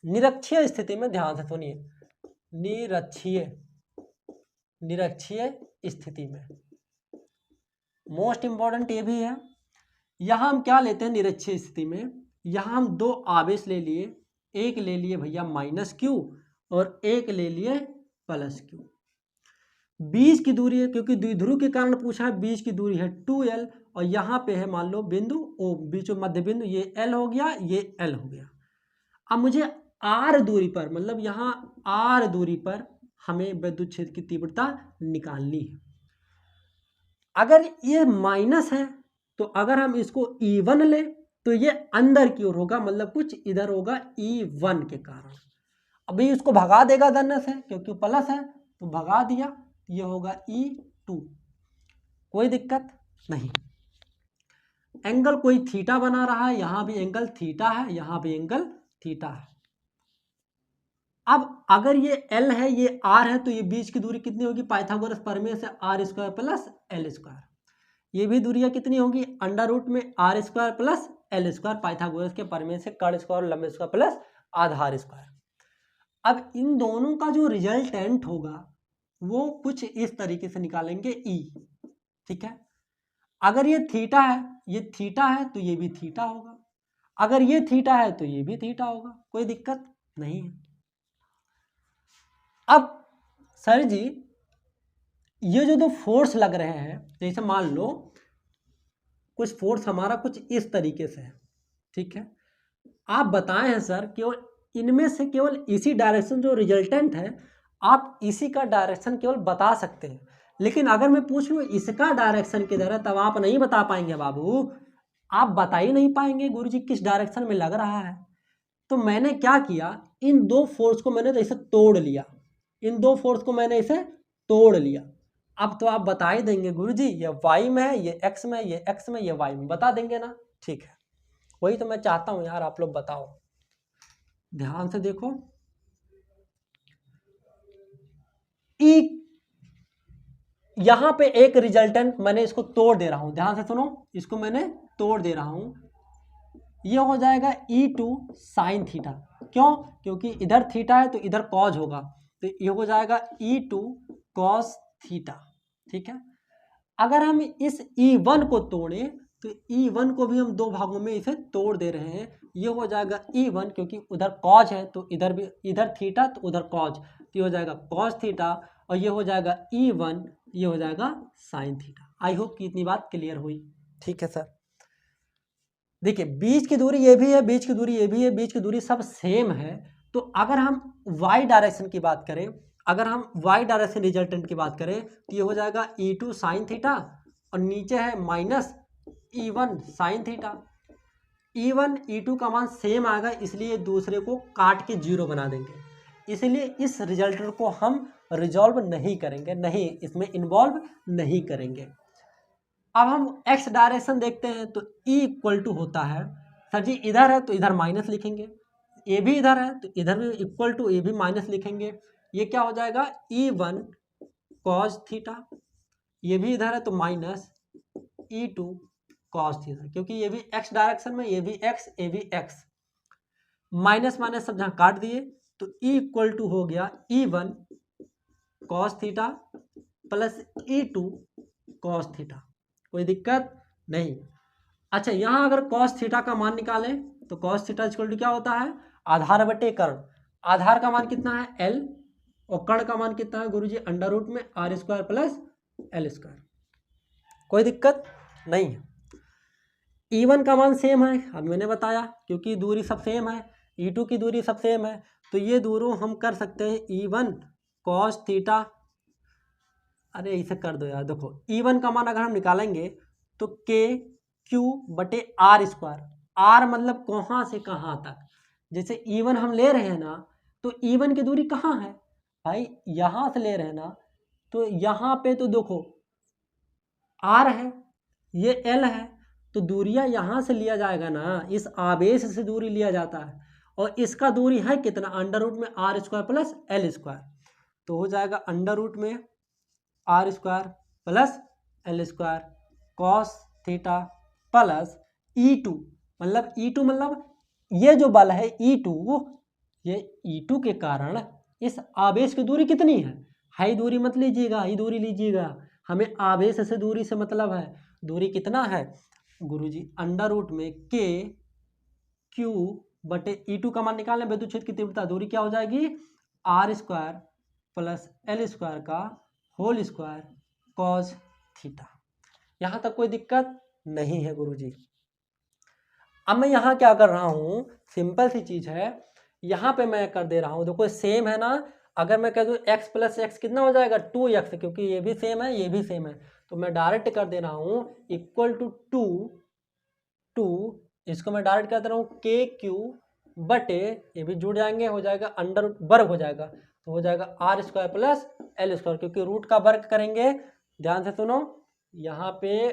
निरक्षीय स्थिति में ध्यान से सुनिए, निरक्षीय स्थिति में मोस्ट इंपॉर्टेंट ये भी है, यहां हम क्या लेते हैं निरक्षीय स्थिति में, यहां हम दो आवेश ले लिए, एक ले लिए भैया -q और एक ले लिए +q। बीच की दूरी है, क्योंकि द्विध्रुव के कारण पूछा है, बीच की दूरी है 2l और यहाँ पे है मान लो बिंदु O, बीच में मध्य बिंदु, ये L हो गया, ये L हो गया। अब मुझे R दूरी पर, मतलब यहाँ R दूरी पर हमें विद्युत क्षेत्र की तीव्रता निकालनी है। अगर ये माइनस है तो अगर हम इसको E1 ले तो ये अंदर की ओर होगा, मतलब कुछ इधर होगा E1 के कारण। अभी इसको भगा देगा धन से, क्योंकि प्लस है तो भगा दिया, ये होगा E2, कोई दिक्कत नहीं। एंगल कोई थीटा बना रहा है, यहां भी एंगल थीटा है, यहां भी एंगल थीटा है। अब अगर ये L है, ये R है, तो ये बीच की दूरी कितनी होगी? पाइथागोरस प्रमेय से R² + L²। ये भी दूरियां कितनी होगी? अंडर रूट में R² + एल स्क्वायर, पाइथागोरस के प्रमेय से कर्ण स्क्वायर और लंब स्क्वायर प्लस आधार स्क्वायर। अब इन दोनों का जो रिजल्टेंट होगा वो कुछ इस तरीके से निकालेंगे ई, ठीक है। अगर ये थीटा है, ये थीटा है तो ये भी थीटा होगा, अगर ये थीटा है तो ये भी थीटा होगा, कोई दिक्कत नहीं है। अब सर जी ये जो दो फोर्स लग रहे हैं, जैसे मान लो कुछ फोर्स हमारा कुछ इस तरीके से है, ठीक है। आप बताए हैं सर केवल इनमें से केवल इसी डायरेक्शन जो रिजल्टेंट है, आप इसी का डायरेक्शन केवल बता सकते हैं, लेकिन अगर मैं पूछ लूँ इसका डायरेक्शन किधर है, तब आप नहीं बता पाएंगे बाबू, आप बता ही नहीं पाएंगे गुरुजी किस डायरेक्शन में लग रहा है। तो मैंने क्या किया, इन दो फोर्स को मैंने तो इसे तोड़ लिया, इन दो फोर्स को मैंने इसे तोड़ लिया। अब तो आप बता ही देंगे गुरुजी ये वाई में है, ये एक्स में, ये एक्स में, ये वाई में, बता देंगे ना, ठीक है। वही तो मैं चाहता हूं यार, आप लोग बताओ, ध्यान से देखो। ई यहां पे एक रिजल्टेंट मैंने इसको तोड़ दे रहा हूं, ध्यान से सुनो, इसको मैंने तोड़ दे रहा हूं, ये हो जाएगा E2 साइन थीटा। क्यों? क्योंकि इधर थीटा है तो इधर कॉज होगा, तो ये हो जाएगा E2 कॉस थीटा, ठीक है। अगर हम इस E1 को तोड़े तो E1 को भी हम दो भागों में इसे तोड़ दे रहे हैं, ये हो जाएगा E1, क्योंकि उधर कॉज है तो इधर भी, इधर थीटा तो उधर कॉज, तो ये हो जाएगा कॉज थीटा, और ये हो जाएगा E1, ये हो जाएगा साइन थीटा। आई होप कि इतनी बात क्लियर हुई, ठीक है सर। देखिए बीच की दूरी ये भी है, बीच की दूरी ये भी है, बीच की दूरी सब सेम है, तो अगर हम y डायरेक्शन की बात करें, अगर हम y डायरेक्शन रिजल्टेंट की बात करें तो ये हो जाएगा E2 साइन थीटा, और नीचे है minus E1 sine theta. E1 E2 का मान सेम आएगा, इसलिए दूसरे को काट के जीरो बना देंगे, इसलिए इस रिजल्टेंट को हम रिजॉल्व नहीं करेंगे, नहीं इसमें इन्वॉल्व नहीं करेंगे। अब हम x डायरेक्शन देखते हैं तो E इक्वल टू होता है, सर जी इधर है तो इधर माइनस लिखेंगे, ए भी इधर है तो इधर भी इक्वल टू ए भी माइनस लिखेंगे, ये क्या हो जाएगा E1 कॉस थीटा, ये भी इधर है तो माइनस E2 कॉस थीटा, क्योंकि ये भी x डायरेक्शन में, ये भी x, ये भी x, माइनस माइनस सब जहाँ काट दिए तो E इक्वल टू हो गया E1 cos theta plus E2 cos theta, कोई दिक्कत नहीं। अच्छा यहाँ अगर कॉस थीटा का मान निकालें तो कॉस थीटा इक्वल टू क्या होता है, आधार बटे कर्ण, आधार का मान कितना है L, और कर्ण का मान कितना है गुरुजी अंडर रूट में R square plus L square, कोई दिक्कत नहीं है। E1 का मान सेम है, अब मैंने बताया क्योंकि दूरी सब सेम है, E2 की दूरी सब सेम है, तो ये दोनों हम कर सकते हैं E1 कॉस थीटा, अरे इसे कर दो यार, देखो E1 का मान अगर हम निकालेंगे तो K Q बटे R स्क्वायर, R मतलब कहाँ से कहाँ तक, जैसे E1 हम ले रहे हैं ना, तो E1 की दूरी कहाँ है भाई, यहाँ से ले रहे हैं ना, तो यहाँ पे तो देखो R है, ये L है, तो दूरियां यहाँ से लिया जाएगा ना, इस आवेश से दूरी लिया जाता है, और इसका दूरी है कितना अंडर रूट में R square plus L square, तो हो जाएगा अंडर रूट में R square plus L square cos theta plus E2, मतलब E2 मतलब ये जो बल है E2, ये E2 के कारण इस आवेश की दूरी कितनी है, हाई दूरी मत लीजिएगा, हाई दूरी लीजिएगा, हमें आवेश से दूरी से मतलब है, दूरी कितना है गुरुजी अंडर रूट में K Q बटे E2 का मान निकालना, विद्युत क्षेत्र की तीव्रता, दूरी क्या हो जाएगी R square plus L square का होल स्क्वायर कॉस थीटा। यहाँ तक कोई दिक्कत नहीं है गुरुजी। अब मैं यहाँ क्या कर रहा हूँ, सिंपल सी चीज है, यहाँ पे मैं कर दे रहा हूँ, देखो सेम है ना, अगर मैं कह दूँ x प्लस एक्स कितना हो जाएगा 2x, क्योंकि ये भी सेम है ये भी सेम है, तो मैं डायरेक्ट कर दे रहा हूँ इक्वल टू 2, इसको मैं डायरेक्ट कर दे रहा हूँ के क्यू बटे, ये भी जुड़ जाएंगे, हो जाएगा अंडर वर्ग हो जाएगा, तो हो जाएगा R square plus L square, क्योंकि रूट का वर्ग करेंगे, ध्यान से सुनो, यहाँ पे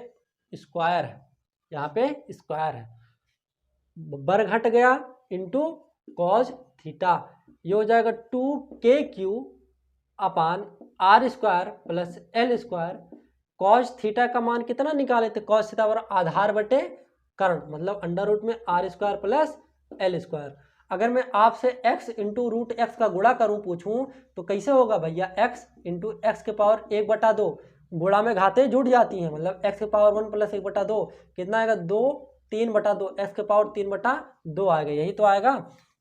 स्क्वायर है, यहाँ पे स्क्वायर है, वर्ग हट गया इंटू कॉज थीटा, ये हो जाएगा 2KQ अपान R square plus L square, cos theta का मान कितना निकाले थे, कॉज थीटा बराबर आधार बटे कर्ण, मतलब अंडर रूट में R square plus L square. अगर मैं आपसे x इंटू रूट एक्स का गुणा करूं पूछूं तो कैसे होगा भैया, x इंटू एक्स के पावर 1/2, गुणा में घातें जुड़ जाती हैं, मतलब x के पावर 1 प्लस 1/2 कितना आएगा, 2, 3/2, x के पावर 3/2 आएगा, यही तो आएगा।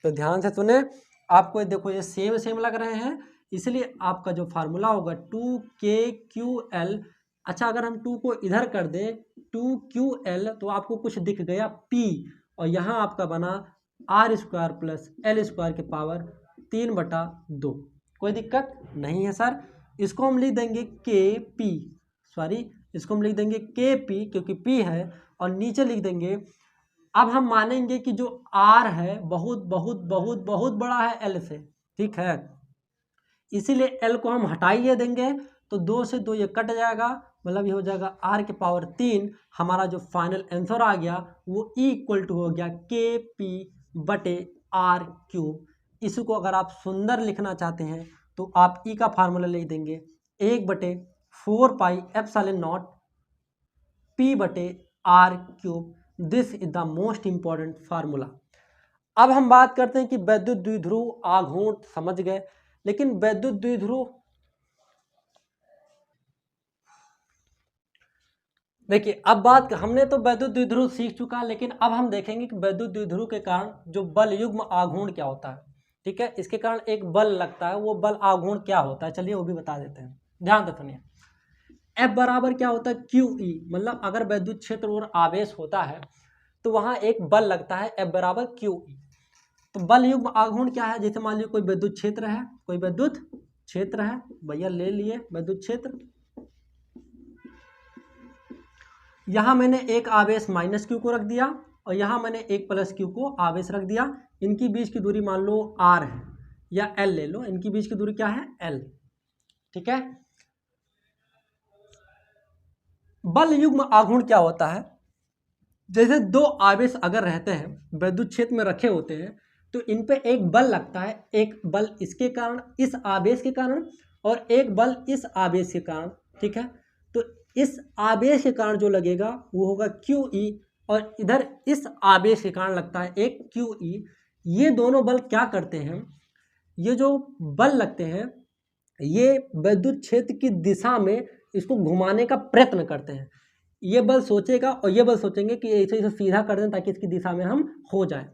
तो ध्यान से सुने, आपको देखो ये सेम सेम लग रहे हैं, इसलिए आपका जो फार्मूला होगा 2KQL। अच्छा, अगर हम 2 को इधर कर दें 2QL तो आपको कुछ दिख गया P, और यहाँ आपका बना R square plus L square के पावर 3/2। कोई दिक्कत नहीं है सर। इसको हम लिख देंगे KP, सॉरी इसको हम लिख देंगे KP क्योंकि P है, और नीचे लिख देंगे, अब हम मानेंगे कि जो R है बहुत बहुत बहुत बहुत बड़ा है L से, ठीक है, इसीलिए L को हम हटाइए देंगे, तो 2 से 2 ये कट जाएगा, मतलब ये हो जाएगा R के पावर 3। हमारा जो फाइनल आंसर आ गया वो इक्वल टू हो गया KP/R³। इसको अगर आप सुंदर लिखना चाहते हैं तो आप E का फार्मूला लिख देंगे 1/4πε0 P/R³। This is the most important formula. अब हम बात करते हैं कि वैद्युत द्विध्रुव आघूर्ण समझ गए, लेकिन वैद्युत द्विध्रुव, देखिए अब बात, हमने तो वैद्युत द्विध्रुव सीख चुका, लेकिन अब हम देखेंगे कि वैद्युत द्विध्रुव के कारण जो बल युग्म आघूर्ण क्या होता है, ठीक है, इसके कारण एक बल लगता है, वो बल आघूर्ण क्या होता है, चलिए वो भी बता देते हैं, ध्यान से सुनिए। F बराबर क्या होता है, QE, मतलब अगर वैद्युत क्षेत्र और आवेश होता है तो वहां एक बल लगता है, F बराबर QE। तो बल युग्म आघूर्ण क्या है, जैसे मान लीजिए कोई विद्युत क्षेत्र है, कोई विद्युत क्षेत्र है, भैया ले लिए विद्युत क्षेत्र, यहां मैंने एक आवेश -Q को रख दिया और यहां मैंने एक +Q को आवेश रख दिया, इनकी बीच की दूरी मान लो R है या L ले लो, इनकी बीच की दूरी क्या है, L, ठीक है। बल युग्म आघूर्ण क्या होता है, जैसे दो आवेश अगर रहते हैं विद्युत क्षेत्र में रखे होते हैं तो इन पे एक बल लगता है, एक बल इसके कारण, इस आवेश के कारण, और एक बल इस आवेश के कारण, ठीक है। तो इस आवेश के कारण जो लगेगा वो होगा QE, और इधर इस आवेश के कारण लगता है एक QE। ये दोनों बल क्या करते हैं, ये जो बल लगते हैं ये विद्युत क्षेत्र की दिशा में इसको घुमाने का प्रयत्न करते हैं। ये बल सोचेगा और ये बल सोचेंगे कि ऐसे इसे सीधा कर दें ताकि इसकी दिशा में हम हो जाए।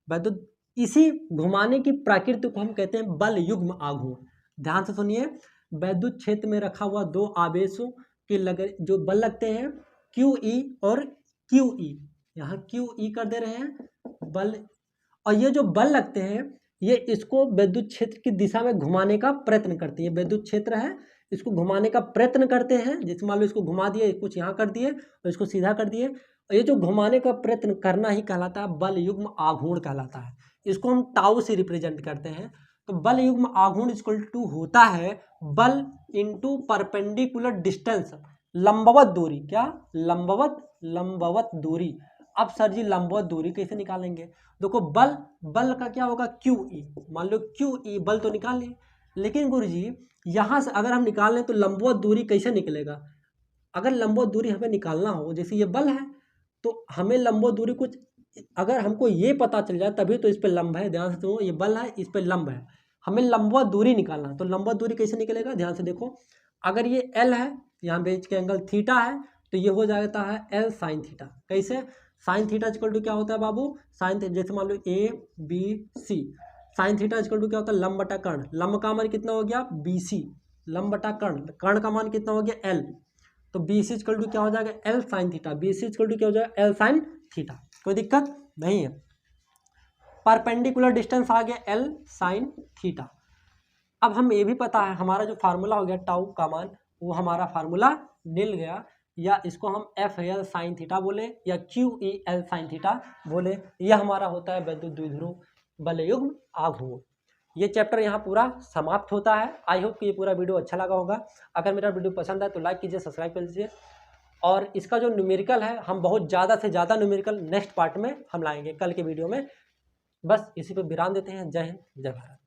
वैद्युत इसी घुमाने की प्रकृति को हम कहते हैं बल युग्म आघूर्ण। ध्यान से सुनिए, वैद्युत क्षेत्र में रखा हुआ दो आवेशों के जो बल लगते हैं QE और QE, यहाँ QE कर दे रहे हैं बल, और ये जो बल लगते हैं ये इसको विद्युत क्षेत्र की दिशा में घुमाने का प्रयत्न करते हैं। विद्युत क्षेत्र है, इसको घुमाने का प्रयत्न करते हैं, जैसे मान लो इसको घुमा दिए, कुछ यहाँ कर दिए और इसको सीधा कर दिए, और ये जो घुमाने का प्रयत्न करना ही कहलाता है बल युग्म आघूर्ण कहलाता है। इसको हम टाउ से रिप्रेजेंट करते हैं। तो बल युग्म आघूर्ण इक्वल टू होता है बल इंटू परपेंडिकुलर डिस्टेंस, लंबवत दूरी, क्या लंबवत दूरी। अब सर जी लंबवत दूरी कैसे निकालेंगे, देखो बल का क्या होगा QE, मान लो QE बल तो निकाल लिए, लेकिन गुरुजी यहाँ से अगर हम निकाल लें तो लंबवत दूरी कैसे निकलेगा। अगर लंबवत दूरी हमें निकालना हो, जैसे ये बल है तो हमें लंबवत दूरी कुछ, अगर हमको ये पता चल जाए तभी तो इस पर लंब है, ध्यान से सुनो, ये बल है इस पर लंब है, हमें लंबवत दूरी निकालना है। तो लंबवत दूरी कैसे निकलेगा, ध्यान से देखो, अगर ये L है, यहाँ बीच के एंगल थीटा है, तो ये हो जाता है L साइन थीटा। कैसे, साइन थीटा इक्वल टू क्या होता है बाबू, साइन, जैसे मान लो ABC, sine theta equal to क्या होता है लंब बटा कर्ण, लंब का मान कितना हो गया BC, लंब बटा कर्ण, कर्ण का मान कितना हो गया L, तो BC इक्वल टू क्या हो जाएगा L sine theta, BC equal to क्या हो जाएगा L साइन थीटा। कोई दिक्कत नहीं है। परपेंडिकुलर डिस्टेंस आ गया L साइन थीटा। अब हम ये भी पता है हमारा जो फार्मूला हो गया टाउ का मान, वो हमारा फार्मूला मिल गया, या इसको हम FL साइन थीटा बोले या QEL साइन थीटा बोले, यह हमारा होता है वैद्युत द्विध्रुव बल युग्म आघूर्ण। ये चैप्टर यहाँ पूरा समाप्त होता है। आई होप कि ये पूरा वीडियो अच्छा लगा होगा। अगर मेरा वीडियो पसंद आए तो लाइक कीजिए, सब्सक्राइब कर लीजिए, और इसका जो न्यूमेरिकल है हम बहुत ज़्यादा से ज़्यादा न्यूमेरिकल नेक्स्ट पार्ट में हम लाएंगे कल के वीडियो में। बस इसी पे विराम देते हैं। जय हिंद, जय भारत।